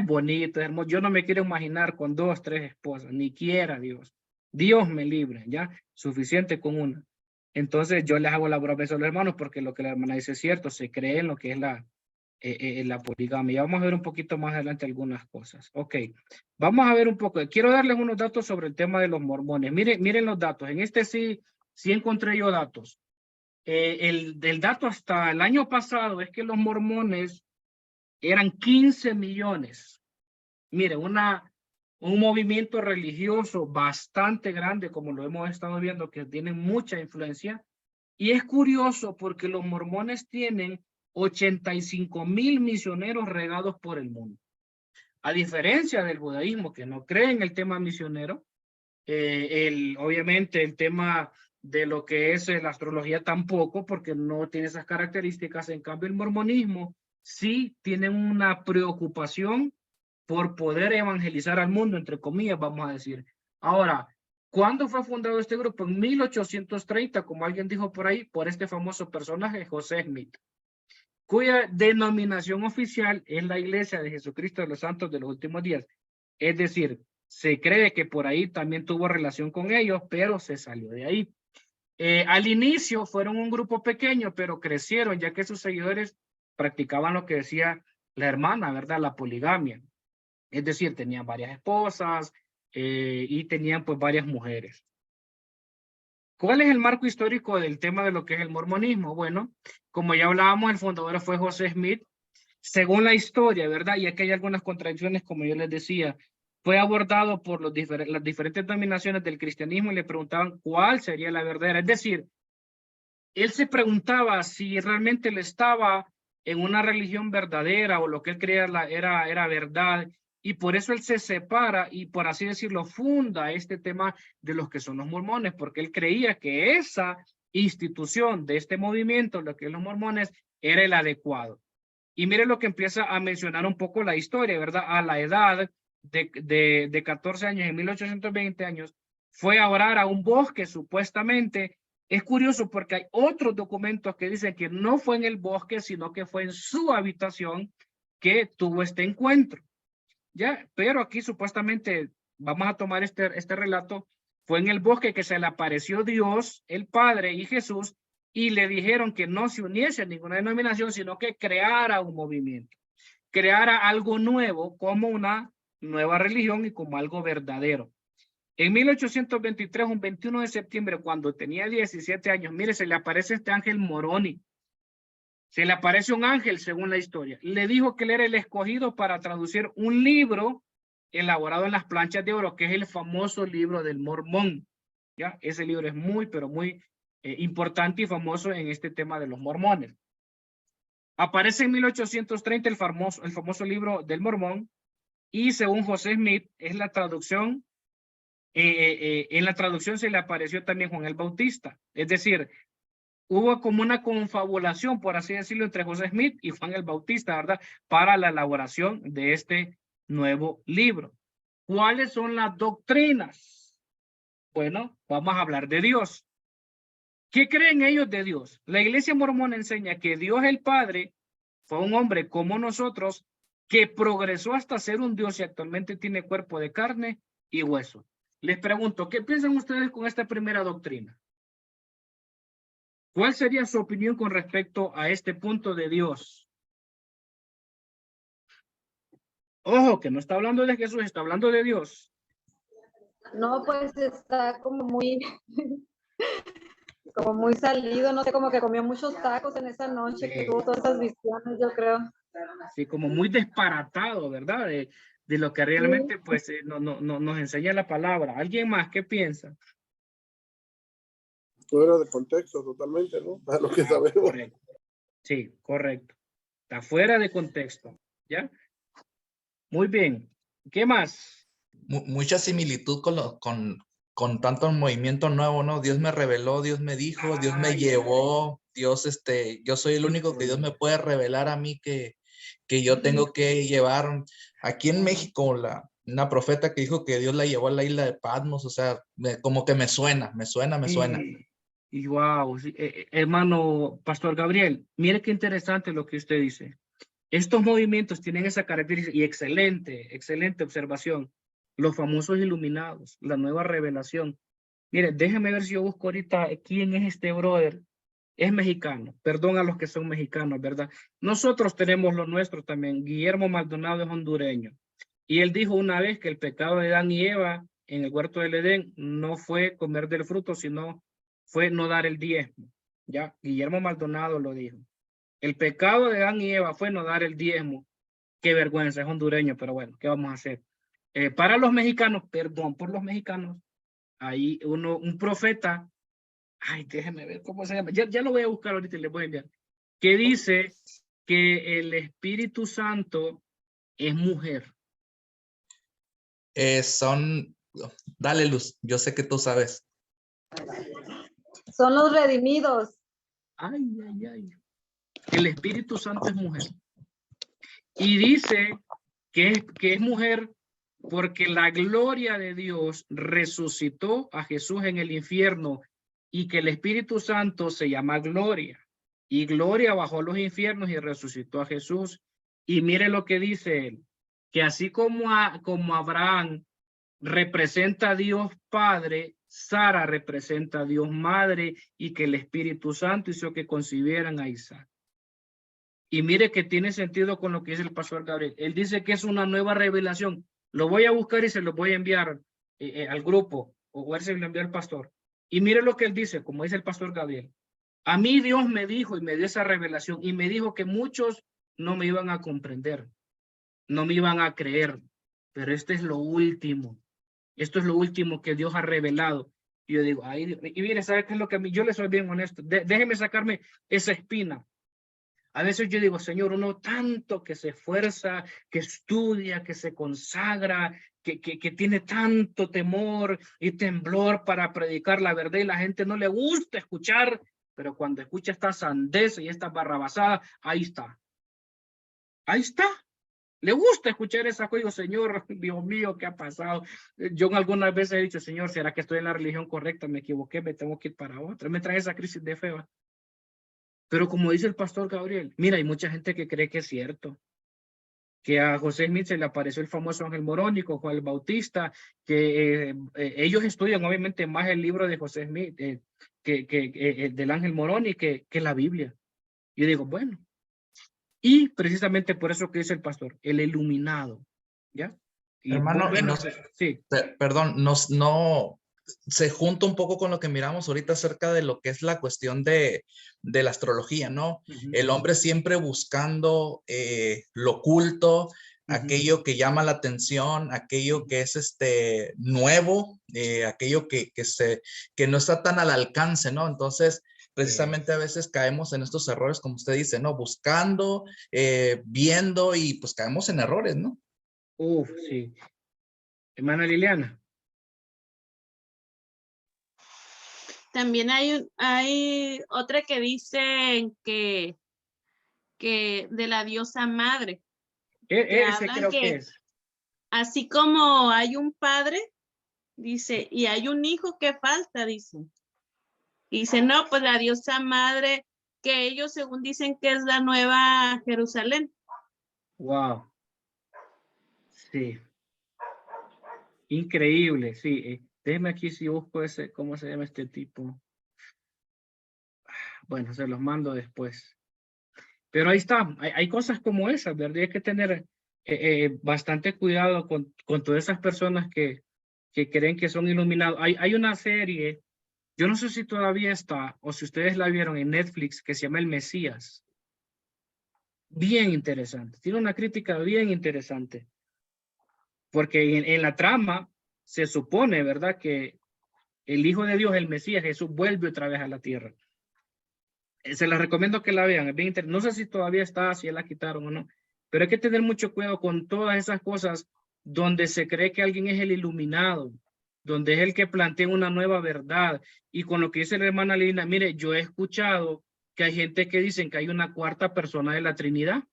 bonito, es hermoso. Yo no me quiero imaginar con 2, 3 esposas, ni quiera Dios. Dios me libre, ¿ya? Suficiente con una. Entonces yo les hago la broma a los hermanos porque lo que la hermana dice es cierto, se cree en lo que es la poligamia. Ya vamos a ver un poquito más adelante algunas cosas. Ok, vamos a ver un poco. Quiero darles unos datos sobre el tema de los mormones. Miren los datos. En este sí encontré yo datos. El dato hasta el año pasado es que los mormones eran 15 millones. Mire, un movimiento religioso bastante grande, como lo hemos estado viendo, que tiene mucha influencia. Y es curioso porque los mormones tienen 85,000 misioneros regados por el mundo. A diferencia del judaísmo, que no cree en el tema misionero, obviamente el tema de lo que es la astrología tampoco, porque no tiene esas características. En cambio, el mormonismo sí tiene una preocupación por poder evangelizar al mundo, entre comillas, vamos a decir. Ahora, ¿cuándo fue fundado este grupo? En 1830, como alguien dijo por ahí, por este famoso personaje, José Smith, cuya denominación oficial es la Iglesia de Jesucristo de los Santos de los Últimos Días. Es decir, se cree que por ahí también tuvo relación con ellos, pero se salió de ahí. Al inicio fueron un grupo pequeño, pero crecieron, ya que sus seguidores practicaban lo que decía la hermana, ¿verdad? La poligamia. Es decir, tenían varias esposas y tenían pues varias mujeres. ¿Cuál es el marco histórico del tema de lo que es el mormonismo? Bueno, como ya hablábamos, el fundador fue José Smith. Según la historia, ¿verdad? Y aquí hay algunas contradicciones, como yo les decía. Fue abordado por las diferentes denominaciones del cristianismo y le preguntaban cuál sería la verdadera. Es decir, él se preguntaba si realmente él estaba en una religión verdadera o lo que él creía era verdad. Y por eso él se separa y, por así decirlo, funda este tema de los que son los mormones, porque él creía que esa institución de este movimiento, lo que es los mormones, era el adecuado. Y mire lo que empieza a mencionar un poco la historia, ¿verdad? A la edad de 14 años, en 1820 años, fue a orar a un bosque, supuestamente. Es curioso porque hay otros documentos que dicen que no fue en el bosque, sino que fue en su habitación que tuvo este encuentro. ¿Ya? Pero aquí supuestamente, vamos a tomar este relato, fue en el bosque que se le apareció Dios, el Padre y Jesús, y le dijeron que no se uniese a ninguna denominación, sino que creara un movimiento, creara algo nuevo como una nueva religión y como algo verdadero. En 1823, un 21 de septiembre, cuando tenía 17 años, mire, se le aparece este ángel Moroni. Se le aparece un ángel, según la historia. Le dijo que él era el escogido para traducir un libro elaborado en las planchas de oro, que es el famoso libro del Mormón. ¿Ya? Ese libro es muy, pero muy importante y famoso en este tema de los mormones. Aparece en 1830 el famoso libro del Mormón, y según José Smith, es la traducción, en la traducción se le apareció también Juan el Bautista. Es decir, hubo como una confabulación, por así decirlo, entre José Smith y Juan el Bautista, ¿verdad? Para la elaboración de este nuevo libro. ¿Cuáles son las doctrinas? Bueno, vamos a hablar de Dios. ¿Qué creen ellos de Dios? La iglesia mormona enseña que Dios el Padre fue un hombre como nosotros que progresó hasta ser un Dios y actualmente tiene cuerpo de carne y hueso. Les pregunto, ¿qué piensan ustedes con esta primera doctrina? ¿Cuál sería su opinión con respecto a este punto de Dios? Ojo, que no está hablando de Jesús, está hablando de Dios. No, pues está como muy salido, no sé, como que comió muchos tacos en esa noche, que tuvo todas esas visiones, yo creo. Sí, como muy disparatado, ¿verdad? De lo que realmente pues nos enseña la palabra. ¿Alguien más qué piensa? Fuera de contexto totalmente, ¿no? A lo que sabemos. Correcto. Sí, correcto. Está fuera de contexto, ¿ya? Muy bien. ¿Qué más? Mucha similitud con tanto movimiento nuevo, ¿no? Dios me reveló, Dios me dijo, Dios me llevó, Dios, yo soy el único que Dios me puede revelar a mí que yo tengo que llevar. Aquí en México, una profeta que dijo que Dios la llevó a la isla de Patmos, o sea, como que me suena. Y wow, sí, hermano Pastor Gabriel, mire qué interesante lo que usted dice. Estos movimientos tienen esa característica y excelente observación. Los famosos iluminados, la nueva revelación. Mire, déjeme ver si yo busco ahorita quién es este brother. Es mexicano, perdón a los que son mexicanos, ¿verdad? Nosotros tenemos lo nuestro también. Guillermo Maldonado es hondureño. Y él dijo una vez que el pecado de Adán y Eva en el huerto del Edén no fue comer del fruto, sino fue no dar el diezmo. Ya, Guillermo Maldonado lo dijo. El pecado de Adán y Eva fue no dar el diezmo. Qué vergüenza, es hondureño, pero bueno, ¿qué vamos a hacer? Para los mexicanos, perdón por los mexicanos, hay un profeta, ay, déjeme ver cómo se llama, ya lo voy a buscar ahorita y le voy a enviar, que dice que el Espíritu Santo es mujer. Dale, Luz, yo sé que tú sabes. Son los redimidos. Ay. El Espíritu Santo es mujer. Y dice que es mujer porque la gloria de Dios resucitó a Jesús en el infierno y que el Espíritu Santo se llama Gloria. Y Gloria bajó a los infiernos y resucitó a Jesús. Y mire lo que dice él, que así como Abraham representa a Dios Padre, Sara representa a Dios Madre y que el Espíritu Santo hizo que concibieran a Isaac. Y mire que tiene sentido con lo que dice el pastor Gabriel. Él dice que es una nueva revelación. Lo voy a buscar y se lo voy a enviar al grupo, o ver si lo envía el pastor. Y mire lo que él dice, como dice el pastor Gabriel. A mí Dios me dijo y me dio esa revelación y me dijo que muchos no me iban a comprender, no me iban a creer, pero este es lo último. Esto es lo último que Dios ha revelado. Y yo digo, ay, y mire, ¿sabe qué es lo que a mí? Yo le soy bien honesto. Déjeme sacarme esa espina. A veces yo digo, Señor, uno tanto que se esfuerza, que estudia, que se consagra, que tiene tanto temor y temblor para predicar la verdad y la gente no le gusta escuchar, pero cuando escucha esta sandez y esta barrabasada, ahí está. Ahí está. Le gusta escuchar esa cosa. Digo, Señor, Dios mío, ¿qué ha pasado? Yo algunas veces he dicho, Señor, ¿será que estoy en la religión correcta? Me equivoqué, me tengo que ir para otra. Me trae esa crisis de fe. Pero como dice el pastor Gabriel, mira, hay mucha gente que cree que es cierto, que a José Smith se le apareció el famoso ángel morónico, Juan el Bautista, que ellos estudian obviamente más el libro de José Smith, del ángel morónico que la Biblia. Yo digo, bueno, y precisamente por eso que dice el pastor, el iluminado, ¿ya? Y hermano, bueno, sí. Perdón, no se junta un poco con lo que miramos ahorita acerca de lo que es la cuestión de la astrología, ¿no? El hombre siempre buscando lo oculto, aquello que llama la atención, aquello que es nuevo, aquello que no está tan al alcance, ¿no? Entonces, precisamente a veces caemos en estos errores, como usted dice, ¿no? Buscando, viendo y pues caemos en errores, ¿no? Sí. Hermana Liliana. También hay otra que dice que de la diosa madre. Que Ese hablan creo que es. así como hay un padre, dice, y hay un hijo que falta, dice. Dice, no, pues la diosa madre, que ellos según dicen que es la nueva Jerusalén. Wow. Sí. Increíble, sí. Déjeme aquí si busco ese, ¿cómo se llama este tipo? Bueno, se los mando después. Pero ahí está, hay cosas como esas, ¿verdad? Hay que tener bastante cuidado con todas esas personas que creen que son iluminados. Hay una serie, yo no sé si todavía está, o si ustedes la vieron en Netflix, que se llama El Mesías. Bien interesante, tiene una crítica bien interesante. Porque en la trama se supone, ¿verdad? Que el Hijo de Dios, el Mesías, Jesús, vuelve otra vez a la tierra. Se las recomiendo que la vean, es bien interesante. No sé si todavía está, si ya la quitaron o no, pero hay que tener mucho cuidado con todas esas cosas donde se cree que alguien es el iluminado, donde es el que plantea una nueva verdad. Y con lo que dice la hermana Lina, mire, yo he escuchado que hay gente que dicen que hay una cuarta persona de la Trinidad.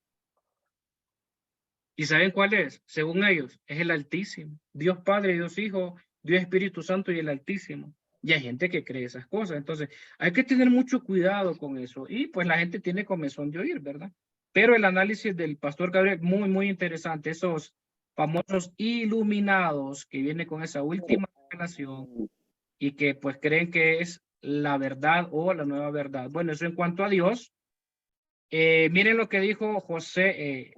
¿Y saben cuál es? Según ellos, es el Altísimo. Dios Padre, Dios Hijo, Dios Espíritu Santo y el Altísimo. Y hay gente que cree esas cosas. Entonces, hay que tener mucho cuidado con eso. Y pues la gente tiene comezón de oír, ¿verdad? Pero el análisis del pastor Gabriel, muy, muy interesante. Esos famosos iluminados que vienen con esa última revelación y que pues creen que es la verdad o la nueva verdad. Bueno, eso en cuanto a Dios. Miren lo que dijo José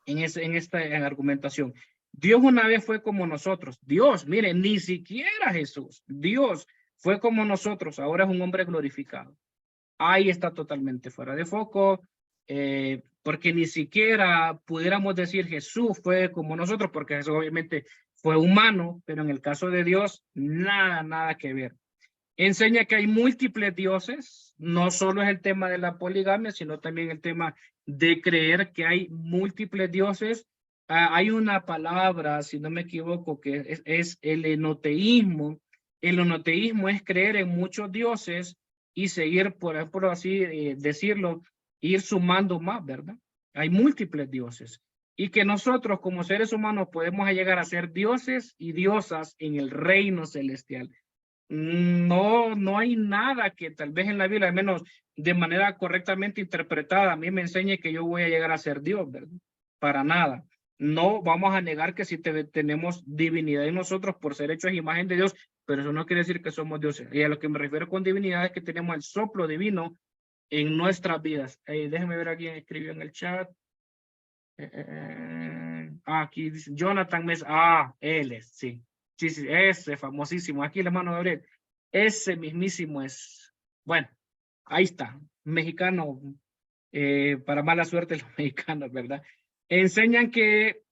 en esta argumentación. Dios una vez fue como nosotros. Dios, miren, ni siquiera Jesús. Dios fue como nosotros. Ahora es un hombre glorificado. Ahí está totalmente fuera de foco. Porque ni siquiera pudiéramos decir Jesús fue como nosotros, porque Jesús obviamente fue humano, pero en el caso de Dios, nada que ver. Enseña que hay múltiples dioses, no solo es el tema de la poligamia, sino también el tema de creer que hay múltiples dioses. Hay una palabra, si no me equivoco, que es el enoteísmo. El enoteísmo es creer en muchos dioses y seguir, por así decirlo, ir sumando más, ¿verdad? Hay múltiples dioses. Y que nosotros como seres humanos podemos llegar a ser dioses y diosas en el reino celestial. No hay nada que tal vez en la Biblia, al menos de manera correctamente interpretada, a mí me enseñe que yo voy a llegar a ser Dios, ¿verdad? Para nada. No vamos a negar que sí tenemos divinidad en nosotros por ser hechos a imagen de Dios, pero eso no quiere decir que somos dioses. Y a lo que me refiero con divinidad es que tenemos el soplo divino en nuestras vidas. Déjenme ver a quién escribió en el chat. Aquí dice Jonathan Mesa. Él es, sí. Sí, ese famosísimo. Aquí el hermano Gabriel. Ese mismísimo es. Bueno, ahí está. Mexicano. Para mala suerte los mexicanos, ¿verdad? Enseñan que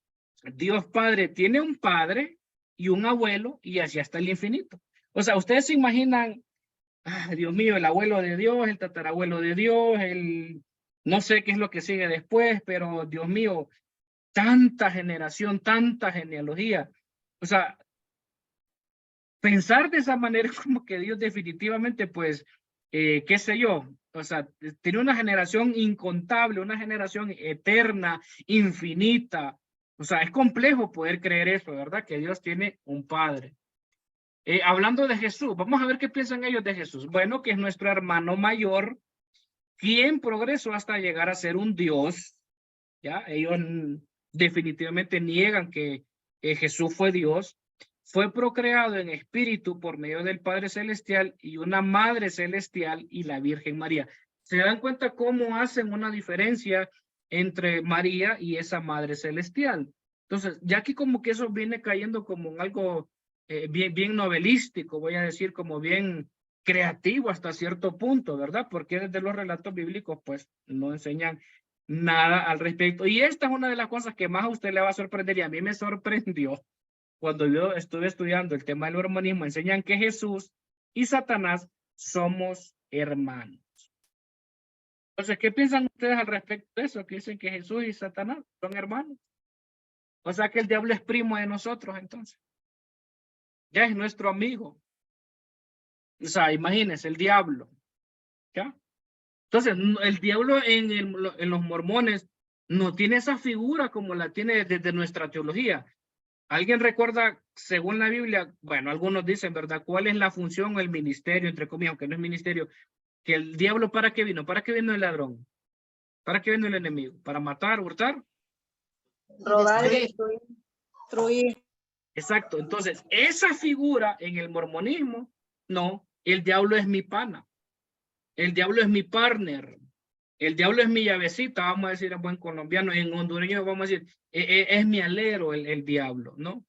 Dios Padre tiene un padre y un abuelo y así hasta el infinito. O sea, ustedes se imaginan, Dios mío, el abuelo de Dios, el tatarabuelo de Dios, no sé qué es lo que sigue después, pero Dios mío, tanta generación, tanta genealogía. O sea, pensar de esa manera como que Dios definitivamente, pues, qué sé yo, o sea, tiene una generación incontable, una generación eterna, infinita. O sea, es complejo poder creer eso, ¿verdad? Que Dios tiene un padre. Hablando de Jesús, vamos a ver qué piensan ellos de Jesús. Bueno, que es nuestro hermano mayor, quien progresó hasta llegar a ser un Dios. ¿Ya? Ellos definitivamente niegan que Jesús fue Dios. Fue procreado en espíritu por medio del Padre Celestial y una Madre Celestial y la Virgen María. ¿Se dan cuenta cómo hacen una diferencia entre María y esa Madre Celestial? Entonces, ya aquí como que eso viene cayendo como en algo bien novelístico, voy a decir como bien creativo hasta cierto punto, ¿verdad? Porque desde los relatos bíblicos pues no enseñan nada al respecto. Y esta es una de las cosas que más a usted le va a sorprender y a mí me sorprendió cuando yo estuve estudiando el tema del mormonismo. Enseñan que Jesús y Satanás somos hermanos. Entonces, ¿qué piensan ustedes al respecto de eso? Que dicen que Jesús y Satanás son hermanos. O sea que el diablo es primo de nosotros entonces. Ya es nuestro amigo. O sea, imagínense, el diablo. ¿Ya? Entonces, el diablo en los mormones no tiene esa figura como la tiene desde nuestra teología. ¿Alguien recuerda, según la Biblia, bueno, algunos dicen, ¿verdad? ¿Cuál es la función o el ministerio, entre comillas, aunque no es ministerio, que el diablo para qué vino? ¿Para qué vino el ladrón? ¿Para qué vino el enemigo? ¿Para matar, hurtar? Robar, Destruir. destruir. Exacto. Entonces, esa figura en el mormonismo, no, el diablo es mi pana. El diablo es mi partner. El diablo es mi llavecita, vamos a decir en buen colombiano. En hondureño vamos a decir, es mi alero el diablo, ¿no?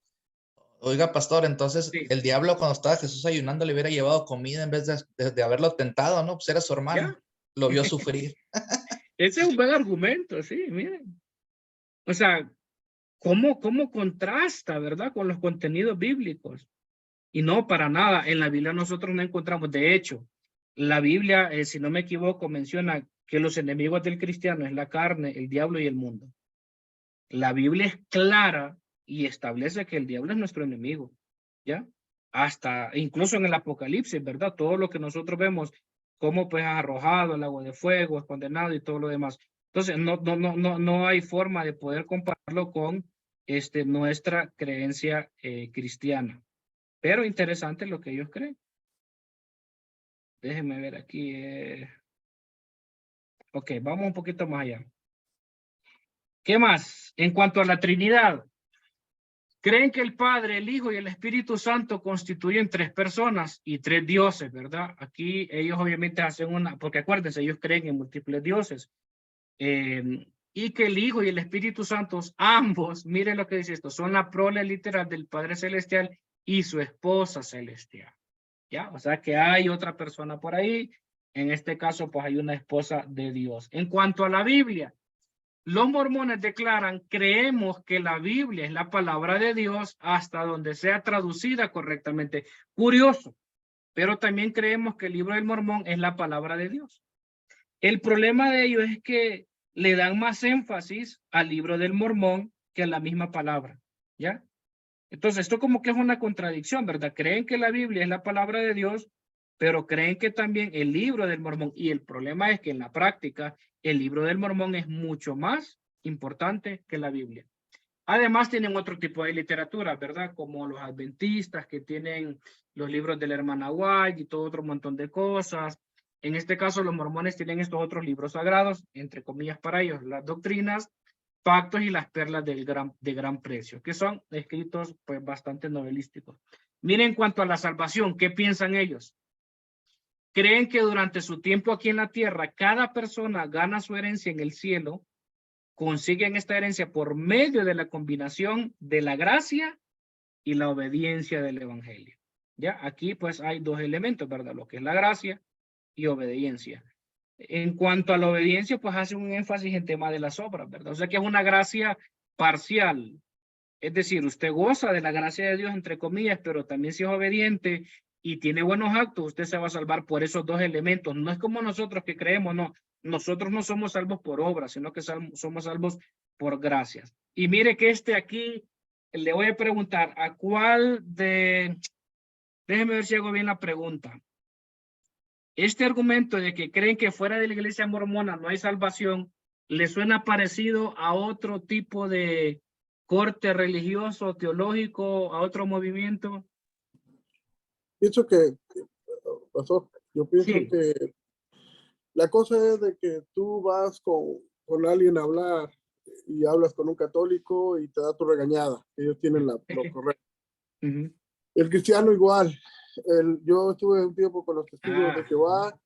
Oiga, pastor, entonces Sí. el diablo cuando estaba Jesús ayunando le hubiera llevado comida en vez de haberlo tentado, ¿no? Pues era su hermano. ¿Ya? Lo vio sufrir. Ese es un buen argumento, sí, miren. O sea, ¿cómo contrasta, verdad? Con los contenidos bíblicos. Y no, para nada. En la Biblia nosotros no encontramos. De hecho, la Biblia, si no me equivoco, menciona que los enemigos del cristiano es la carne, el diablo y el mundo. La Biblia es clara y establece que el diablo es nuestro enemigo, ¿ya? Hasta, incluso en el Apocalipsis, ¿verdad? Todo lo que nosotros vemos, cómo pues ha arrojado el agua de fuego, es condenado y todo lo demás. Entonces, no hay forma de poder compararlo con nuestra creencia cristiana. Pero interesante lo que ellos creen. Déjenme ver aquí. Ok, vamos un poquito más allá. ¿Qué más? En cuanto a la Trinidad, creen que el Padre, el Hijo y el Espíritu Santo constituyen tres personas y tres dioses, ¿verdad? Aquí ellos obviamente hacen una, porque acuérdense, ellos creen en múltiples dioses. Y que el Hijo y el Espíritu Santo, ambos, miren lo que dice esto, son la prole literal del Padre Celestial y su esposa celestial. ¿Ya? O sea que hay otra persona por ahí. En este caso, pues hay una esposa de Dios. En cuanto a la Biblia, los mormones declaran, creemos que la Biblia es la palabra de Dios hasta donde sea traducida correctamente. Curioso, pero también creemos que el libro del Mormón es la palabra de Dios. El problema de ellos es que le dan más énfasis al libro del Mormón que a la misma palabra, ¿ya? Entonces, esto como que es una contradicción, ¿verdad? Creen que la Biblia es la palabra de Dios, pero creen que también el libro del Mormón, y el problema es que en la práctica, el libro del Mormón es mucho más importante que la Biblia. Además, tienen otro tipo de literatura, ¿verdad? Como los adventistas, que tienen los libros de la hermana White y todo otro montón de cosas. En este caso, los mormones tienen estos otros libros sagrados, entre comillas para ellos, las doctrinas, pactos y las perlas de gran precio, que son escritos pues bastante novelísticos. Miren, en cuanto a la salvación, ¿qué piensan ellos? Creen que durante su tiempo aquí en la tierra, cada persona gana su herencia en el cielo, consiguen esta herencia por medio de la combinación de la gracia y la obediencia del evangelio. Ya, aquí pues hay dos elementos, ¿verdad? Lo que es la gracia y obediencia. En cuanto a la obediencia, pues hace un énfasis en tema de las obras, ¿verdad? O sea que es una gracia parcial. Es decir, usted goza de la gracia de Dios, entre comillas, pero también si es obediente y tiene buenos actos, usted se va a salvar por esos dos elementos. No es como nosotros que creemos, no. Nosotros no somos salvos por obras, sino que somos salvos por gracias. Y mire que aquí, le voy a preguntar, ¿a cuál de... Déjeme ver si hago bien la pregunta. Este argumento de que creen que fuera de la iglesia mormona no hay salvación, ¿le suena parecido a otro tipo de corte religioso, teológico, a otro movimiento? Pienso que, pastor, yo pienso Sí. que la cosa es de que tú vas con alguien a hablar y hablas con un católico y te da tu regañada. Ellos tienen lo correcto. El cristiano igual. Yo estuve un tiempo con los testigos de Jehová,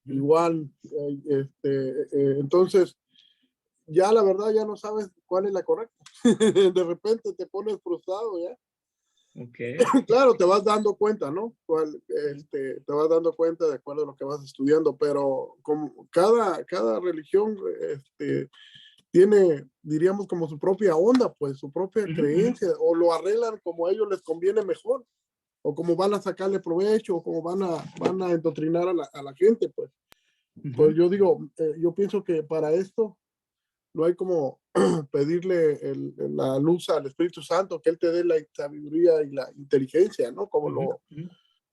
igual. Entonces, ya la verdad ya no sabes cuál es la correcta. De repente te pones frustrado ya. Okay. Claro, te vas dando cuenta, ¿no? Te vas dando cuenta de acuerdo a lo que vas estudiando, pero como cada religión tiene, diríamos, como su propia onda, pues su propia creencia, o lo arreglan como a ellos les conviene mejor, o como van a sacarle provecho, o como van a endoctrinar a la gente, pues. Pues yo digo, yo pienso que para esto no hay como pedirle la luz al Espíritu Santo, que Él te dé la sabiduría y la inteligencia, ¿no? Como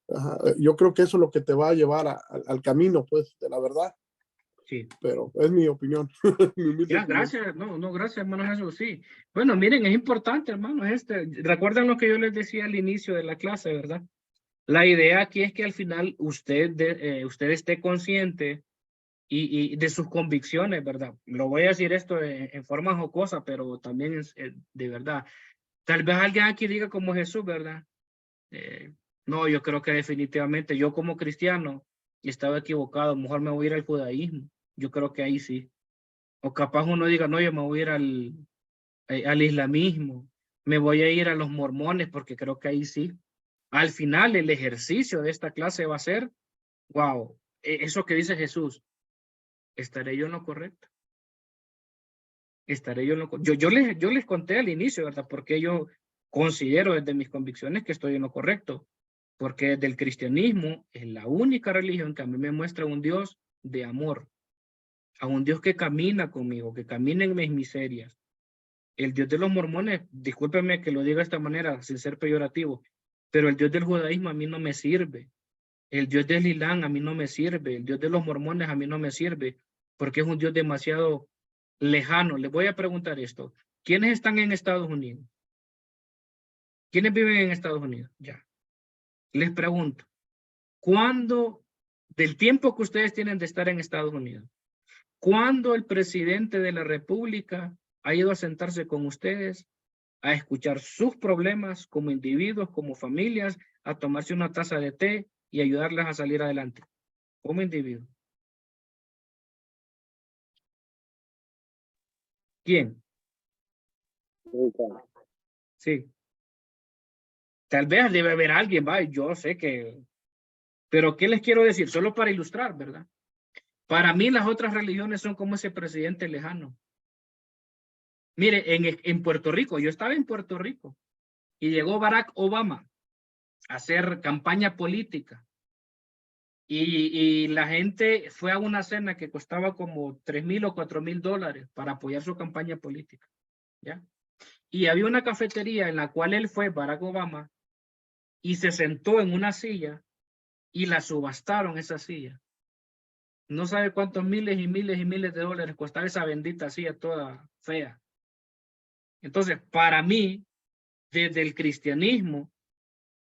Ajá, yo creo que eso es lo que te va a llevar al camino, pues, de la verdad. Sí. Pero es mi opinión. Ya, gracias. No, gracias, hermano Jesús. Sí. Bueno, miren, es importante, hermano. Recuerdan lo que yo les decía al inicio de la clase, ¿verdad? La idea aquí es que al final usted esté consciente y de sus convicciones, ¿verdad? Lo voy a decir esto en forma jocosa, pero también es de verdad. Tal vez alguien aquí diga como Jesús, ¿verdad? No, yo creo que definitivamente yo como cristiano estaba equivocado, mejor me voy a ir al judaísmo. Yo creo que ahí sí. O capaz uno diga, no, yo me voy a ir al islamismo, me voy a ir a los mormones porque creo que ahí sí. Al final el ejercicio de esta clase va a ser, wow, eso que dice Jesús, ¿estaré yo en lo correcto? ¿Estaré yo en lo correcto? Yo les conté al inicio, ¿verdad? Porque yo considero desde mis convicciones que estoy en lo correcto. Porque desde el cristianismo es la única religión que a mí me muestra un Dios de amor. A un Dios que camina conmigo, que camina en mis miserias. El Dios de los mormones, discúlpeme que lo diga de esta manera, sin ser peyorativo, pero el Dios del judaísmo a mí no me sirve. El Dios del Islam a mí no me sirve. El Dios de los mormones a mí no me sirve, porque es un Dios demasiado lejano. Les voy a preguntar esto. ¿Quiénes están en Estados Unidos? ¿Quiénes viven en Estados Unidos? Ya. Les pregunto, ¿cuándo, del tiempo que ustedes tienen de estar en Estados Unidos, cuándo el presidente de la República ha ido a sentarse con ustedes a escuchar sus problemas como individuos, como familias, a tomarse una taza de té y ayudarles a salir adelante como individuos? ¿Quién? Sí. Tal vez debe haber alguien, va, yo sé que... Pero ¿qué les quiero decir? Solo para ilustrar, ¿verdad? Para mí las otras religiones son como ese presidente lejano. Mire, en Puerto Rico, yo estaba en Puerto Rico y llegó Barack Obama a hacer campaña política. Y la gente fue a una cena que costaba como $3,000 o $4,000 para apoyar su campaña política. ¿Ya? Y había una cafetería en la cual él fue, Barack Obama, y se sentó en una silla y la subastaron esa silla. No sabe cuántos miles y miles y miles de dólares costaba esa bendita silla toda fea. Entonces, para mí, desde el cristianismo,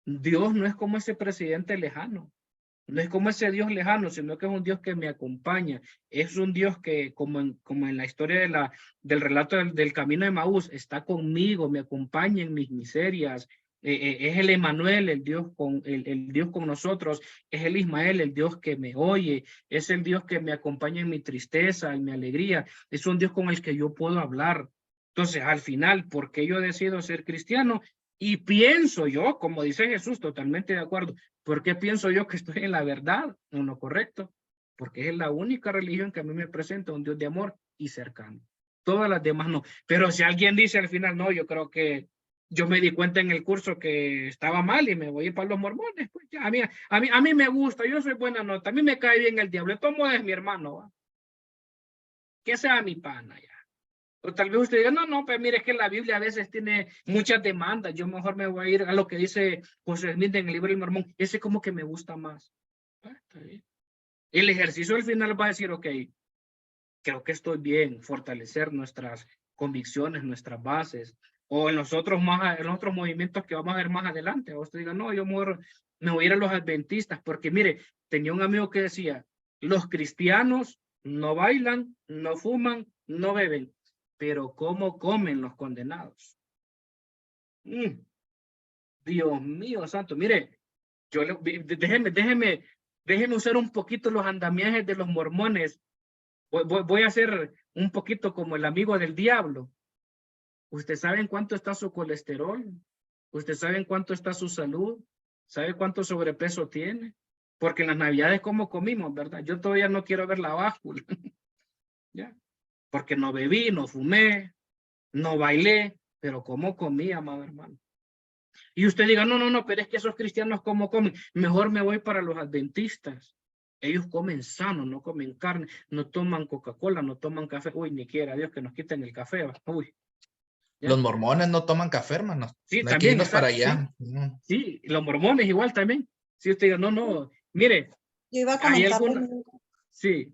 Dios no es como ese presidente lejano. No es como ese Dios lejano, sino que es un Dios que me acompaña. Es un Dios que, como en la historia del relato del camino de Maús, está conmigo, me acompaña en mis miserias. Es el Emanuel, el Dios con nosotros. Es el Ismael, el Dios que me oye. Es el Dios que me acompaña en mi tristeza, en mi alegría. Es un Dios con el que yo puedo hablar. Entonces, al final, ¿por qué yo decido ser cristiano? Y pienso yo, como dice Jesús, totalmente de acuerdo. ¿Por qué pienso yo que estoy en la verdad, en lo correcto? Porque es la única religión que a mí me presenta un Dios de amor y cercano. Todas las demás no. Pero si alguien dice al final, no, yo creo que yo me di cuenta en el curso que estaba mal y me voy a ir para los mormones, pues ya, a mí me gusta, yo soy buena nota, a mí me cae bien el diablo, de todos modos es mi hermano, ¿va? Que sea mi pana ya. O tal vez usted diga, no, pues mire, es que la Biblia a veces tiene muchas demandas, yo mejor me voy a ir a lo que dice José Smith en el libro del Mormón, ese como que me gusta más. Está bien. El ejercicio al final va a decir, ok, creo que estoy bien, fortalecer nuestras convicciones, nuestras bases, o en los otros movimientos que vamos a ver más adelante. O usted diga, no, yo me voy a ir a los adventistas, porque mire, tenía un amigo que decía, los cristianos no bailan, no fuman, no beben, pero ¿cómo comen los condenados? Dios mío santo, mire, déjeme usar un poquito los andamiajes de los mormones. Voy a hacer un poquito como el amigo del diablo. ¿Usted sabe en cuánto está su colesterol? ¿Usted sabe en cuánto está su salud? ¿Sabe cuánto sobrepeso tiene? Porque en las navidades como comimos, ¿verdad? Yo todavía no quiero ver la báscula. ¿Ya? Porque no bebí, no fumé, no bailé, pero ¿cómo comí, amado hermano? Y usted diga, no, pero es que esos cristianos ¿cómo comen? Mejor me voy para los adventistas. Ellos comen sano, no comen carne, no toman Coca-Cola, no toman café. Uy, ni quiera Dios que nos quiten el café. Uy. ¿Ya? Los mormones no toman café, hermano. Sí, No hay también. que irnos para allá. Sí, los mormones igual también. Si usted diga, no, mire, Yo iba a hay comentar algunas, sí,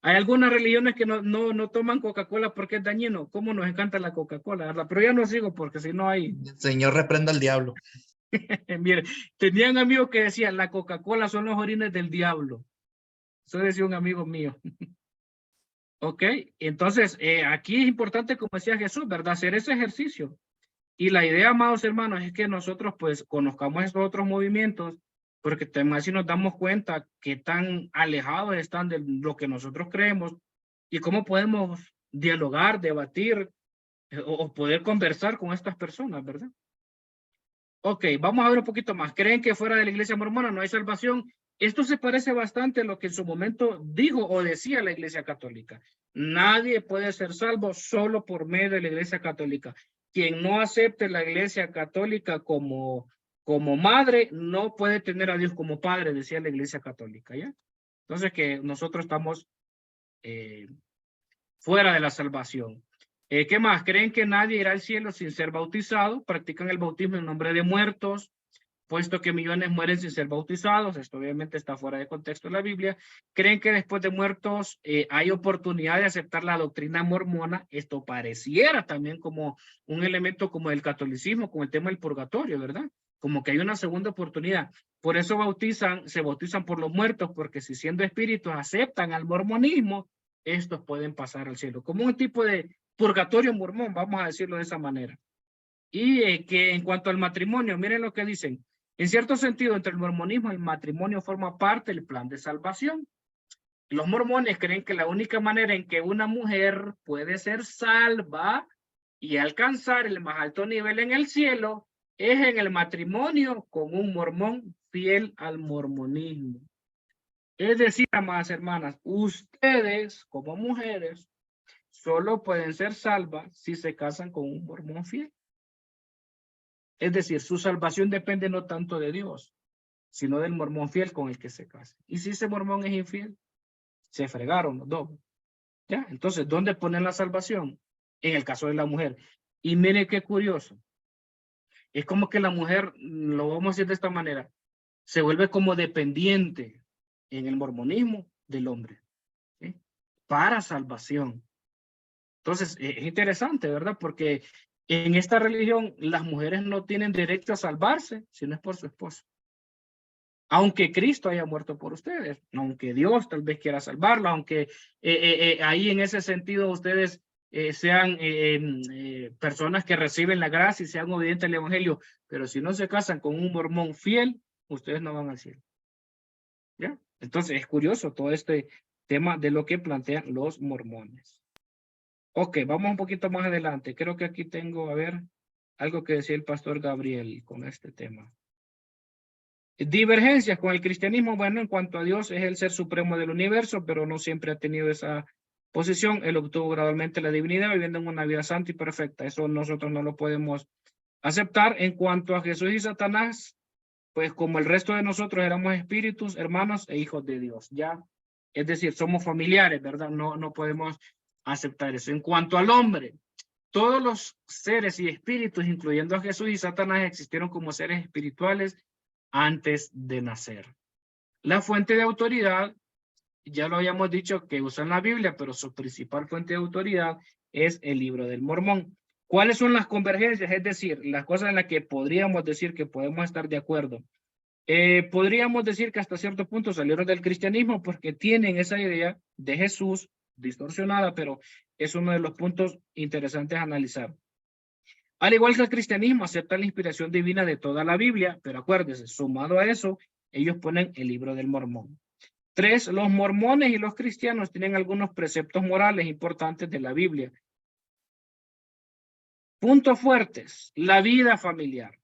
hay algunas religiones que no toman Coca-Cola porque es dañino. ¿Cómo nos encanta la Coca-Cola, verdad? Pero ya no sigo porque si no hay... Señor, reprenda al diablo. Mire, tenía un amigo que decía, la Coca-Cola son los orines del diablo. Eso decía un amigo mío. Ok, entonces aquí es importante, como decía Jesús, ¿verdad? Hacer ese ejercicio. Y la idea, amados hermanos, es que nosotros pues conozcamos estos otros movimientos, porque además si nos damos cuenta qué tan alejados están de lo que nosotros creemos y cómo podemos dialogar, debatir o poder conversar con estas personas, ¿verdad? Ok, vamos a ver un poquito más. ¿Creen que fuera de la iglesia mormona no hay salvación? Esto se parece bastante a lo que en su momento dijo o decía la iglesia católica. Nadie puede ser salvo solo por medio de la iglesia católica. Quien no acepte la iglesia católica como madre, no puede tener a Dios como padre, decía la iglesia católica, ¿ya? Entonces que nosotros estamos fuera de la salvación. ¿Qué más? ¿Creen que nadie irá al cielo sin ser bautizado? Practican el bautismo en nombre de muertos, puesto que millones mueren sin ser bautizados. Esto obviamente está fuera de contexto de la Biblia. ¿Creen que después de muertos hay oportunidad de aceptar la doctrina mormona? Esto pareciera también como un elemento como el catolicismo, como el tema del purgatorio, ¿verdad? Como que hay una segunda oportunidad. Por eso se bautizan por los muertos, porque si siendo espíritus aceptan al mormonismo, estos pueden pasar al cielo. Como un tipo de purgatorio mormón, vamos a decirlo de esa manera. Y que en cuanto al matrimonio, miren lo que dicen. En cierto sentido, entre el mormonismo y el matrimonio forma parte del plan de salvación. Los mormones creen que la única manera en que una mujer puede ser salva y alcanzar el más alto nivel en el cielo es en el matrimonio con un mormón fiel al mormonismo. Es decir, amadas hermanas, ustedes como mujeres solo pueden ser salvas si se casan con un mormón fiel. Es decir, su salvación depende no tanto de Dios, sino del mormón fiel con el que se casa. Y si ese mormón es infiel, se fregaron los dos. ¿Ya? Entonces, ¿dónde ponen la salvación? En el caso de la mujer. Y mire qué curioso. Es como que la mujer, lo vamos a decir de esta manera, se vuelve como dependiente en el mormonismo del hombre, ¿sí? Para salvación. Entonces, es interesante, ¿verdad? Porque en esta religión las mujeres no tienen derecho a salvarse si no es por su esposo. Aunque Cristo haya muerto por ustedes, aunque Dios tal vez quiera salvarlo, aunque ahí en ese sentido ustedes sean personas que reciben la gracia y sean obedientes al evangelio, pero si no se casan con un mormón fiel, ustedes no van al cielo. ¿Ya? Entonces es curioso todo este tema de lo que plantean los mormones. Ok, vamos un poquito más adelante. Creo que aquí tengo, a ver, algo que decía el pastor Gabriel con este tema. Divergencias con el cristianismo. Bueno, en cuanto a Dios, es el ser supremo del universo, pero no siempre ha tenido esa posición. Él obtuvo gradualmente la divinidad viviendo en una vida santa y perfecta. Eso nosotros no lo podemos aceptar. En cuanto a Jesús y Satanás, pues como el resto de nosotros éramos espíritus, hermanos e hijos de Dios. Ya, es decir, somos familiares, ¿verdad? No podemos aceptar eso. En cuanto al hombre, todos los seres y espíritus, incluyendo a Jesús y Satanás, existieron como seres espirituales antes de nacer. La fuente de autoridad, ya lo habíamos dicho que usan la Biblia, pero su principal fuente de autoridad es el libro del Mormón. ¿Cuáles son las convergencias? Es decir, las cosas en las que podríamos decir que podemos estar de acuerdo. Podríamos decir que hasta cierto punto salieron del cristianismo porque tienen esa idea de Jesús distorsionada, pero es uno de los puntos interesantes a analizar. Al igual que el cristianismo acepta la inspiración divina de toda la Biblia, pero acuérdense, sumado a eso, ellos ponen el libro del Mormón. 3, los mormones y los cristianos tienen algunos preceptos morales importantes de la Biblia. Puntos fuertes, la vida familiar.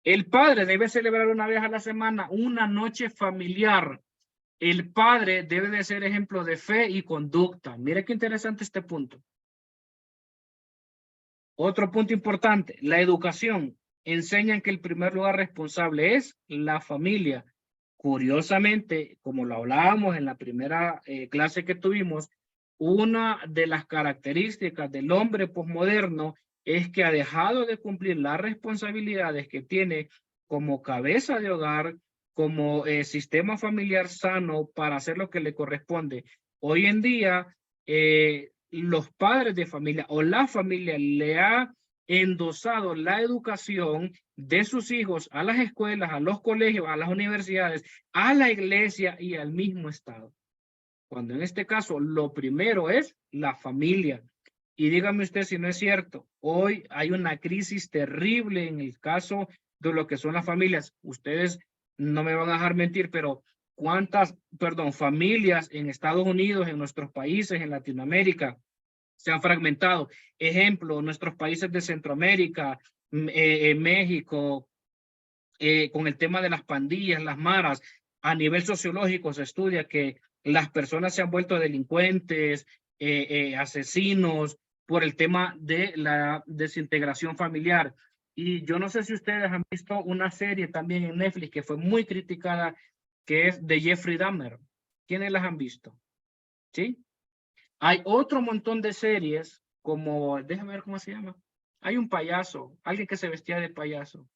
El padre debe celebrar una vez a la semana una noche familiar. El padre debe de ser ejemplo de fe y conducta. Mire qué interesante este punto. Otro punto importante, la educación. Enseñan que el primer lugar responsable es la familia. Curiosamente, como lo hablábamos en la primera clase que tuvimos, una de las características del hombre posmoderno es que ha dejado de cumplir las responsabilidades que tiene como cabeza de hogar, como sistema familiar sano para hacer lo que le corresponde. Hoy en día, los padres de familia o la familia le ha endosado la educación de sus hijos a las escuelas, a los colegios, a las universidades, a la iglesia y al mismo Estado. Cuando en este caso lo primero es la familia. Y dígame usted si no es cierto, hoy hay una crisis terrible en el caso de lo que son las familias. Ustedes no me van a dejar mentir, pero ¿cuántas, familias en Estados Unidos, en nuestros países, en Latinoamérica, se han fragmentado? Ejemplo, nuestros países de Centroamérica, México, con el tema de las pandillas, las maras, a nivel sociológico se estudia que las personas se han vuelto delincuentes, asesinos, por el tema de la desintegración familiar. Y yo no sé si ustedes han visto una serie también en Netflix que fue muy criticada, que es de Jeffrey Dahmer. ¿Quiénes las han visto? ¿Sí? Hay otro montón de series como, déjame ver cómo se llama. Hay un payaso, alguien que se vestía de payaso.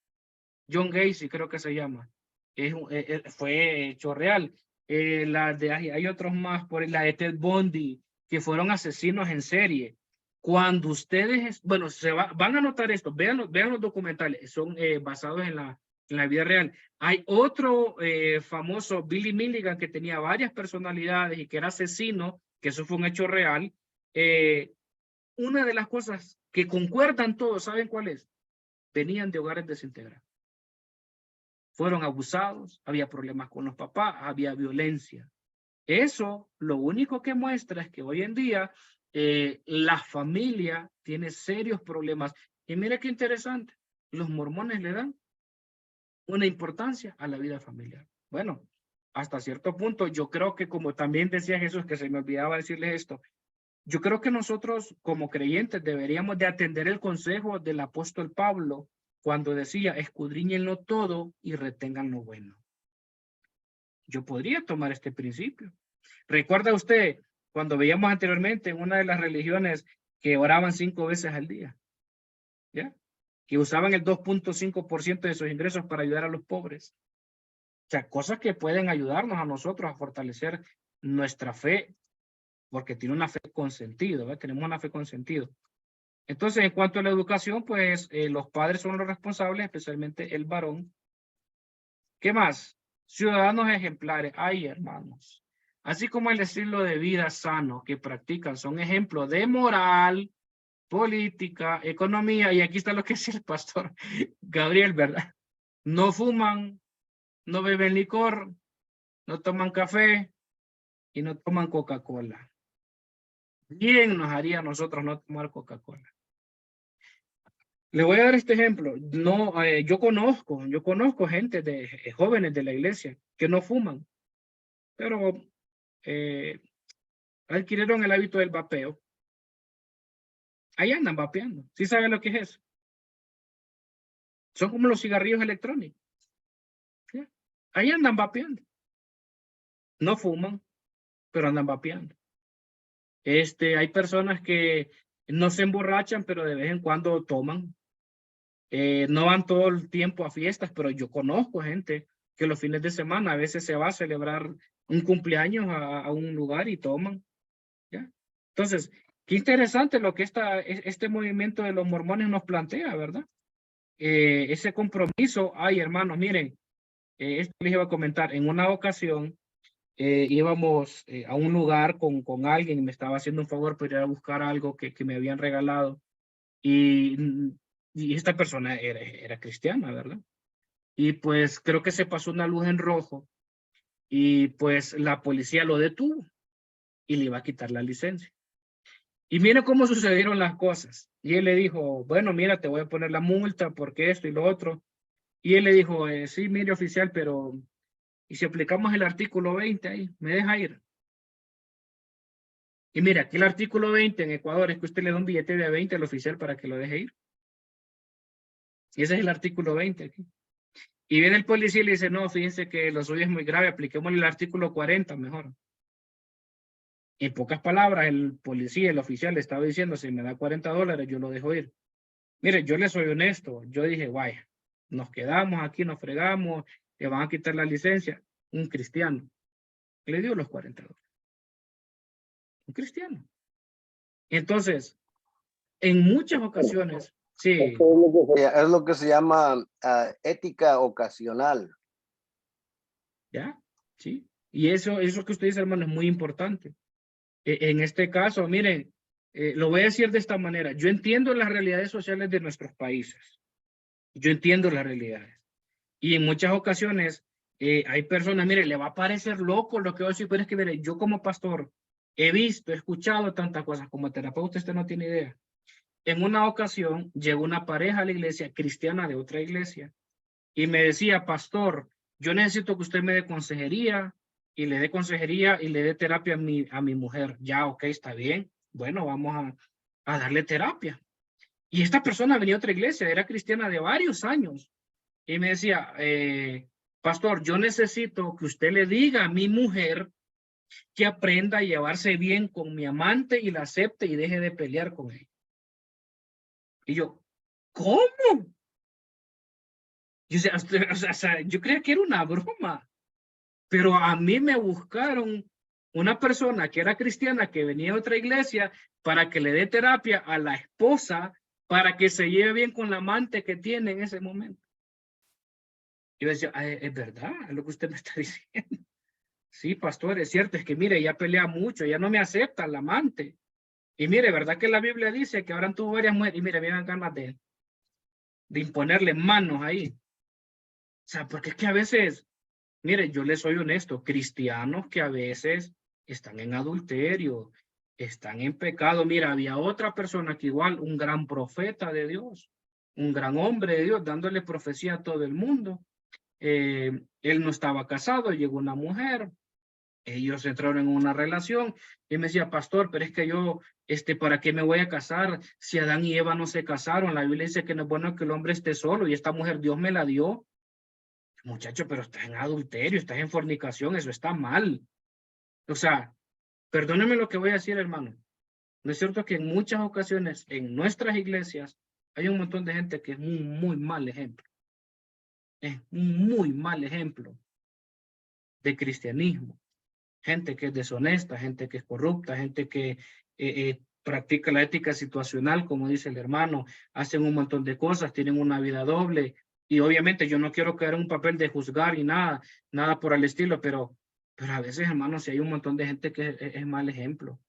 John Gacy creo que se llama. Fue hecho real. Hay otros más, por la de Ted Bundy, que fueron asesinos en serie. Cuando ustedes, bueno, van a notar esto, vean los documentales, son basados en la vida real. Hay otro famoso, Billy Milligan, que tenía varias personalidades y que era asesino, que eso fue un hecho real. Una de las cosas que concuerdan todos, ¿saben cuál es? Venían de hogares desintegrados. Fueron abusados, había problemas con los papás, había violencia. Eso lo único que muestra es que hoy en día la familia tiene serios problemas. Y mira qué interesante, los mormones le dan una importancia a la vida familiar. Bueno, hasta cierto punto, yo creo que como también decía Jesús, que se me olvidaba decirles esto, yo creo que nosotros como creyentes deberíamos de atender el consejo del apóstol Pablo cuando decía, escudriñenlo todo y retengan lo bueno. Yo podría tomar este principio. ¿Recuerda usted cuando veíamos anteriormente en una de las religiones que oraban 5 veces al día? ¿Ya? Que usaban el 2.5% de sus ingresos para ayudar a los pobres. O sea, cosas que pueden ayudarnos a nosotros a fortalecer nuestra fe, porque tiene una fe con sentido, ¿verdad? Tenemos una fe con sentido. Entonces, en cuanto a la educación, pues los padres son los responsables, especialmente el varón. ¿Qué más? Ciudadanos ejemplares. Ay, hermanos. Así como el estilo de vida sano que practican son ejemplos de moral, política, economía, y aquí está lo que dice el pastor Gabriel, ¿verdad? No fuman, no beben licor, no toman café y no toman Coca-Cola. Bien nos haría a nosotros no tomar Coca-Cola. Le voy a dar este ejemplo. No, yo conozco gente de jóvenes de la iglesia que no fuman, pero adquirieron el hábito del vapeo. Ahí andan vapeando. ¿Sí saben lo que es eso? Son como los cigarrillos electrónicos. ¿Sí? Ahí andan vapeando. No fuman, pero andan vapeando. Hay personas que no se emborrachan, pero de vez en cuando toman. No van todo el tiempo a fiestas, pero yo conozco gente que los fines de semana a veces se va a celebrar un cumpleaños a un lugar y toman. ¿Ya? Entonces, qué interesante lo que este movimiento de los mormones nos plantea, ¿verdad? Ese compromiso. Ay, hermanos, miren, esto les iba a comentar. En una ocasión íbamos a un lugar con alguien y me estaba haciendo un favor para ir a buscar algo que me habían regalado. Y esta persona era cristiana, ¿verdad? Y pues creo que se pasó una luz en rojo y pues la policía lo detuvo y le iba a quitar la licencia. Y mira cómo sucedieron las cosas. Y él le dijo, bueno, mira, te voy a poner la multa porque esto y lo otro. Y él le dijo, sí, mire, oficial, pero ¿y si aplicamos el artículo 20 ahí? ¿Me deja ir? Y mira, aquí el artículo 20 en Ecuador es que usted le da un billete de 20 al oficial para que lo deje ir. Y ese es el artículo 20 aquí. Y viene el policía y le dice, no, fíjense que lo suyo es muy grave, apliquemos el artículo 40 mejor. En pocas palabras, el policía, el oficial le estaba diciendo, si me da $40, yo lo dejo ir. Mire, yo le soy honesto, yo dije, vaya, nos quedamos aquí, nos fregamos, le van a quitar la licencia. Un cristiano le dio los $40. Un cristiano. Entonces, en muchas ocasiones, sí. Es lo que se llama ética ocasional. ¿Ya? Sí. Y eso que usted dice, hermano, es muy importante. En este caso, miren, lo voy a decir de esta manera. Yo entiendo las realidades sociales de nuestros países. Yo entiendo las realidades. Y en muchas ocasiones hay personas, mire, le va a parecer loco lo que voy a decir, pero es que, mire, yo como pastor he visto, he escuchado tantas cosas. Como terapeuta usted no tiene idea. En una ocasión llegó una pareja a la iglesia cristiana de otra iglesia y me decía, pastor, yo necesito que usted me dé consejería y le dé terapia a mi mujer. Ya, ok, está bien. Bueno, vamos a darle terapia. Y esta persona venía a otra iglesia, era cristiana de varios años. Y me decía, pastor, yo necesito que usted le diga a mi mujer que aprenda a llevarse bien con mi amante y la acepte y deje de pelear con ella. Y yo, ¿cómo? Yo creía que era una broma, pero a mí me buscaron una persona que era cristiana que venía de otra iglesia para que le dé terapia a la esposa para que se lleve bien con la amante que tiene en ese momento. Yo decía, es verdad, es lo que usted me está diciendo. Sí, pastor, es cierto, es que mire, ella pelea mucho, ella no me acepta, la amante. Y mire, ¿verdad que la Biblia dice que ahora tuvo varias mujeres? Y mire, me dan ganas de imponerle manos ahí. O sea, porque es que a veces, mire, yo les soy honesto, cristianos que a veces están en adulterio, están en pecado. Mira, había otra persona que igual, un gran profeta de Dios, un gran hombre de Dios, dándole profecía a todo el mundo. Él no estaba casado, llegó una mujer, ellos entraron en una relación y me decía, pastor, pero es que yo, ¿para qué me voy a casar si Adán y Eva no se casaron? La Biblia dice que no es bueno que el hombre esté solo y esta mujer Dios me la dio. Muchacho, pero estás en adulterio, estás en fornicación, eso está mal. O sea, perdóneme lo que voy a decir, hermano. ¿No es cierto que en muchas ocasiones en nuestras iglesias hay un montón de gente que es un muy mal ejemplo? Es un muy mal ejemplo de cristianismo. Gente que es deshonesta, gente que es corrupta, gente que practica la ética situacional, como dice el hermano, hacen un montón de cosas, tienen una vida doble. Y obviamente yo no quiero caer en un papel de juzgar y nada por el estilo, pero a veces, hermanos, si hay un montón de gente que es mal ejemplo. O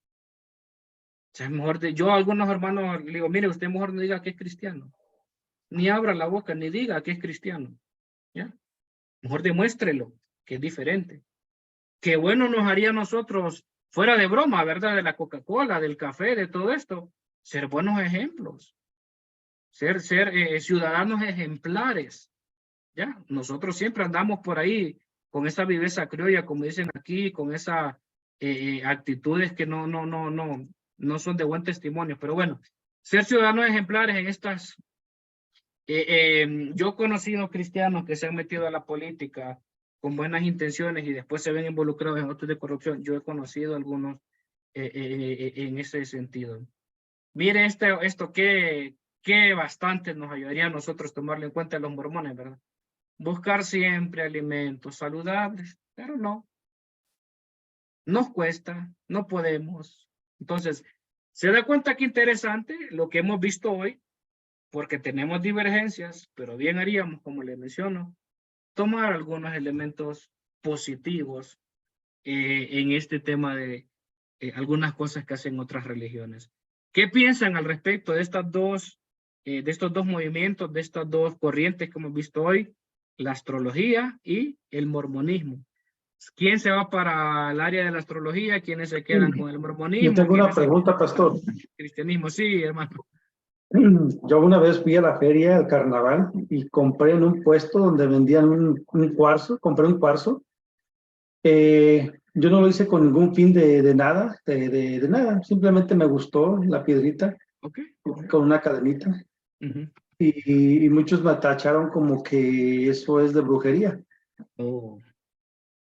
sea, es mejor yo a algunos hermanos le digo, mire, usted mejor no diga que es cristiano. Ni abra la boca, ni diga que es cristiano. ¿Ya? Mejor demuéstrelo, que es diferente. Qué bueno nos haría a nosotros, fuera de broma, ¿verdad? De la Coca-Cola, del café, de todo esto, ser buenos ejemplos. Ser ciudadanos ejemplares. ¿Ya? Nosotros siempre andamos por ahí con esa viveza criolla, como dicen aquí, con esas actitudes que no son de buen testimonio. Pero bueno, ser ciudadanos ejemplares en estas... yo he conocido cristianos que se han metido a la política con buenas intenciones y después se ven involucrados en actos de corrupción. Yo he conocido algunos en ese sentido. Mire esto que bastante nos ayudaría a nosotros tomarlo en cuenta los mormones, ¿verdad? Buscar siempre alimentos saludables, pero no. Nos cuesta, no podemos. Entonces, ¿se da cuenta qué interesante lo que hemos visto hoy? Porque tenemos divergencias, pero bien haríamos, como le menciono, tomar algunos elementos positivos en este tema de algunas cosas que hacen otras religiones. ¿Qué piensan al respecto de estos dos movimientos, de estas dos corrientes que hemos visto hoy? La astrología y el mormonismo. ¿Quién se va para el área de la astrología? ¿Quiénes se quedan con el mormonismo? Yo tengo una pregunta, pastor. Cristianismo, sí, hermano. Yo una vez fui a la feria, al carnaval, y compré en un puesto donde vendían un cuarzo, compré un cuarzo. Yo no lo hice con ningún fin de nada, de nada, simplemente me gustó la piedrita, con una cadenita. Y muchos me tacharon como que eso es de brujería.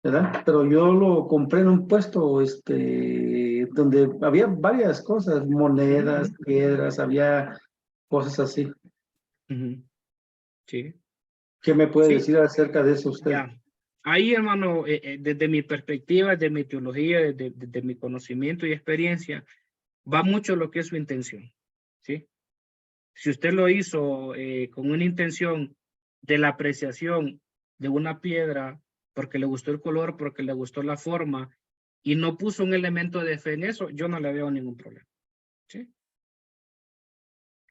¿Verdad? Pero yo lo compré en un puesto donde había varias cosas, monedas, piedras, había cosas así. Sí. ¿Qué me puede Sí. decir acerca de eso usted? Ya. Ahí, hermano, desde mi perspectiva, desde mi teología, desde mi conocimiento y experiencia, va mucho lo que es su intención, ¿sí? Si usted lo hizo con una intención de la apreciación de una piedra, porque le gustó el color, porque le gustó la forma, y no puso un elemento de fe en eso, yo no le veo ningún problema, ¿sí?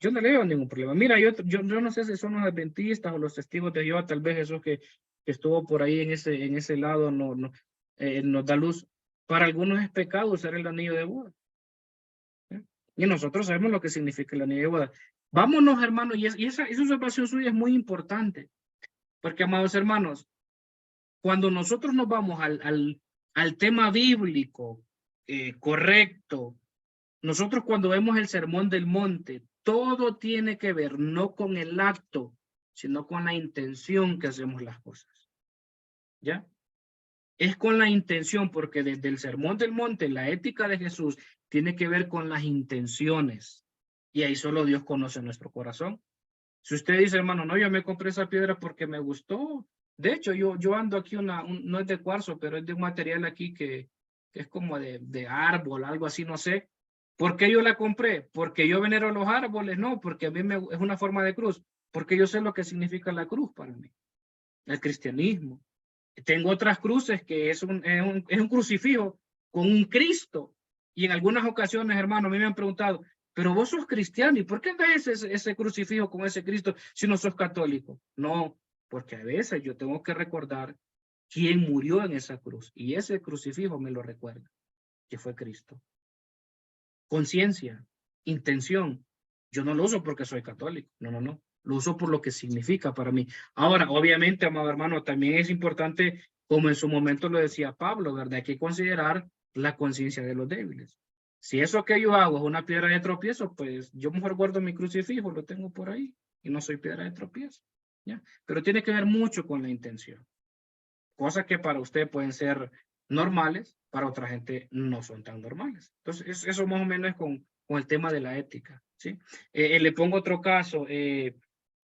Yo no le veo ningún problema. Mira, yo no sé si son los adventistas o los testigos de Jehová, tal vez esos que estuvo por ahí en ese lado nos da luz. Para algunos es pecado usar el anillo de boda. ¿Sí? Y nosotros sabemos lo que significa el anillo de boda. Vámonos, hermanos, y esa observación suya es muy importante, porque, amados hermanos, cuando nosotros nos vamos al tema bíblico correcto, nosotros cuando vemos el Sermón del Monte, todo tiene que ver no con el acto, sino con la intención que hacemos las cosas. ¿Ya? Es con la intención, porque desde el Sermón del Monte, la ética de Jesús tiene que ver con las intenciones. Y ahí solo Dios conoce nuestro corazón. Si usted dice, hermano, no, yo me compré esa piedra porque me gustó. De hecho, yo ando aquí no es de cuarzo, pero es de un material aquí que es como de árbol, algo así, no sé. ¿Por qué yo la compré? ¿Porque yo venero los árboles? No, porque a mí es una forma de cruz. Porque yo sé lo que significa la cruz para mí, el cristianismo. Tengo otras cruces que es un crucifijo con un Cristo. Y en algunas ocasiones, hermano, a mí me han preguntado, pero vos sos cristiano, ¿y por qué ves ese crucifijo con ese Cristo si no sos católico? No, porque a veces yo tengo que recordar quién murió en esa cruz. Y ese crucifijo me lo recuerda, que fue Cristo. Conciencia, intención. Yo no lo uso porque soy católico. No. Lo uso por lo que significa para mí. Ahora, obviamente, amado hermano, también es importante, como en su momento lo decía Pablo, ¿verdad? Hay que considerar la conciencia de los débiles. Si eso que yo hago es una piedra de tropiezo, pues yo mejor guardo mi crucifijo, lo tengo por ahí, y no soy piedra de tropiezo. ¿Ya? Pero tiene que ver mucho con la intención. Cosas que para usted pueden ser normales, para otra gente no son tan normales. Entonces, eso más o menos es con el tema de la ética, ¿sí? Le pongo otro caso,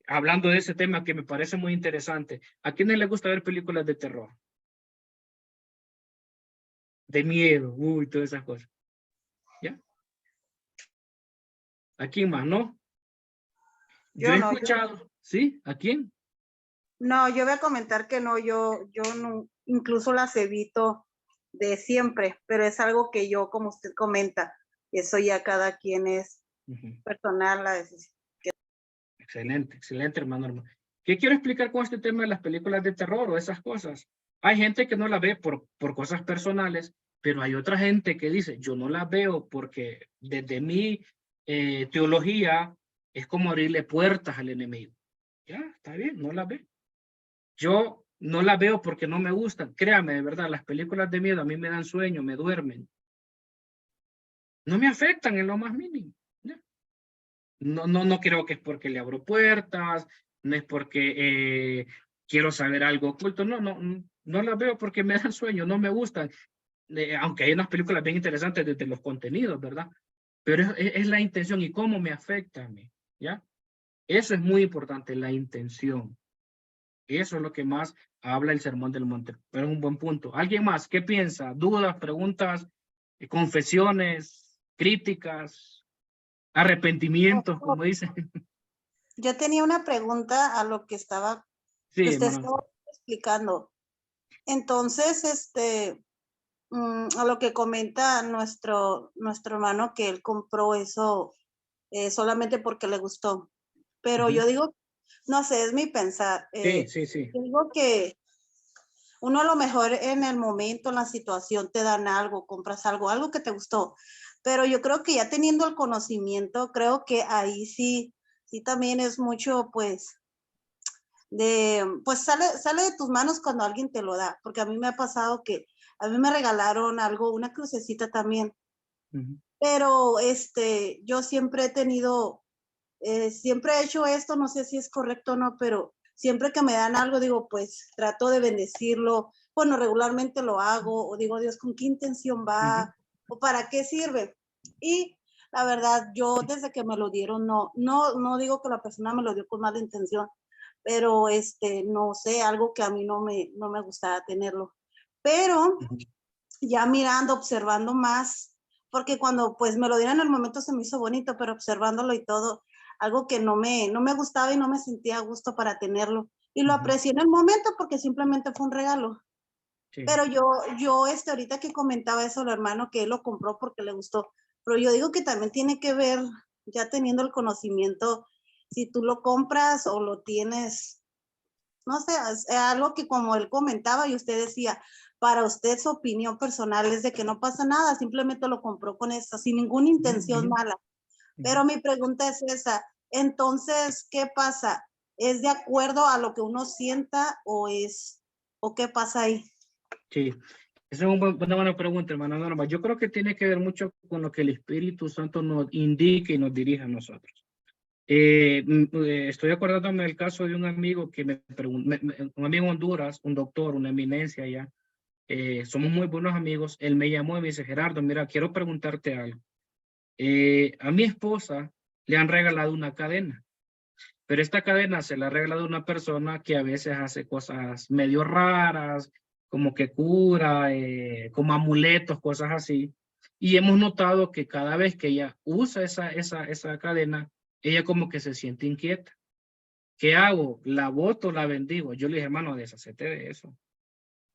hablando de ese tema que me parece muy interesante. ¿A quiénes les gusta ver películas de terror? De miedo, todas esas cosas. ¿Ya? ¿A quién más, no? Yo he escuchado, ¿sí? ¿A quién? No, yo voy a comentar que no, yo no, incluso las evito de siempre, pero es algo que yo, como usted comenta, eso ya cada quien es personal la decisión. Excelente, hermano. ¿Qué quiero explicar con este tema de las películas de terror o esas cosas? Hay gente que no la ve por cosas personales, pero hay otra gente que dice, yo no la veo porque desde mi teología es como abrirle puertas al enemigo. Ya, está bien, no la ve. Yo no la veo porque no me gustan. Créame, de verdad, las películas de miedo a mí me dan sueño, me duermen. No me afectan en lo más mínimo. ¿Ya? No creo que es porque le abro puertas, no es porque quiero saber algo oculto. No las veo porque me dan sueño, no me gustan. Aunque hay unas películas bien interesantes desde los contenidos, ¿verdad? Pero es la intención y cómo me afecta a mí, ¿ya? Eso es muy importante, la intención. Eso es lo que más habla el Sermón del Monte. Pero es un buen punto. ¿Alguien más? ¿Qué piensa? ¿Dudas, preguntas, confesiones, críticas, arrepentimientos, como dicen? Yo tenía una pregunta a lo que estaba, Sí, que usted hermano. estaba explicando. Entonces, a lo que comenta nuestro hermano, que él compró eso solamente porque le gustó. Pero yo digo, no sé, es mi pensar. Sí. Digo que uno a lo mejor en el momento, en la situación, te dan algo, compras algo que te gustó. Pero yo creo que ya teniendo el conocimiento, creo que ahí sí también es mucho, pues sale de tus manos cuando alguien te lo da. Porque a mí me ha pasado que a mí me regalaron algo, una crucecita también. Pero yo siempre he tenido, siempre he hecho esto, no sé si es correcto o no, pero siempre que me dan algo, digo, pues trato de bendecirlo. Bueno, regularmente lo hago, o digo, Dios, ¿con qué intención va? ¿O para qué sirve? Y la verdad, yo desde que me lo dieron, no digo que la persona me lo dio con mala intención, pero no sé, algo que a mí no me gustaba tenerlo. Pero ya mirando, observando más, porque cuando pues me lo dieron en el momento se me hizo bonito, pero observándolo y todo, algo que no me gustaba y no me sentía a gusto para tenerlo. Y lo aprecié en el momento porque simplemente fue un regalo. Sí. Pero yo ahorita que comentaba eso, lo hermano, que él lo compró porque le gustó, pero yo digo que también tiene que ver, ya teniendo el conocimiento, si tú lo compras o lo tienes, no sé, es algo que como él comentaba y usted decía, para usted su opinión personal es de que no pasa nada, simplemente lo compró con eso, sin ninguna intención mala. Pero mi pregunta es esa, entonces, ¿qué pasa? ¿Es de acuerdo a lo que uno sienta o qué pasa ahí? Sí, esa es una buena pregunta, hermana Norma. Yo creo que tiene que ver mucho con lo que el Espíritu Santo nos indique y nos dirige a nosotros. Estoy acordándome del caso de un amigo que me preguntó, un amigo en Honduras, un doctor, una eminencia allá. Somos muy buenos amigos. Él me llamó y me dice, Gerardo, mira, quiero preguntarte algo. A mi esposa le han regalado una cadena, pero esta cadena se la ha regalado una persona que a veces hace cosas medio raras, como que cura, como amuletos, cosas así. Y hemos notado que cada vez que ella usa esa cadena, ella como que se siente inquieta. ¿Qué hago? ¿La boto, la bendigo? Yo le dije, hermano, deshacete de eso.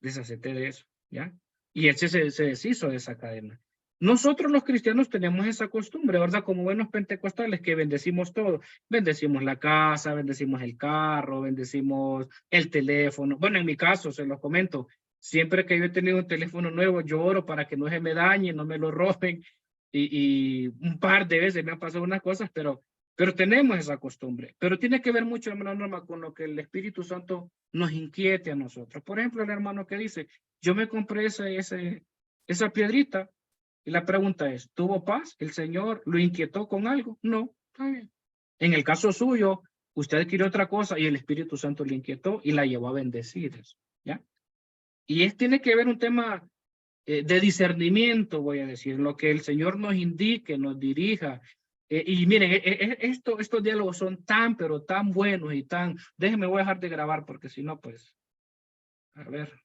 Deshacete de eso, ¿ya? Y él se deshizo de esa cadena. Nosotros los cristianos tenemos esa costumbre, ¿verdad? Como buenos pentecostales que bendecimos todo. Bendecimos la casa, bendecimos el carro, bendecimos el teléfono. Bueno, en mi caso, se los comento, siempre que yo he tenido un teléfono nuevo, yo oro para que no se me dañe, no me lo roben. Y un par de veces me han pasado unas cosas, pero tenemos esa costumbre. Pero tiene que ver mucho, hermana Norma, con lo que el Espíritu Santo nos inquiete a nosotros. Por ejemplo, el hermano que dice, yo me compré esa piedrita, y la pregunta es, ¿tuvo paz? ¿El Señor lo inquietó con algo? No, está bien. En el caso suyo, usted adquirió otra cosa y el Espíritu Santo le inquietó y la llevó a bendecir, ¿ya? Y tiene que ver un tema de discernimiento, voy a decir, lo que el Señor nos indique, nos dirija. Y miren, estos diálogos son tan, pero tan buenos y tan... Déjenme, voy a dejar de grabar porque si no, pues... A ver.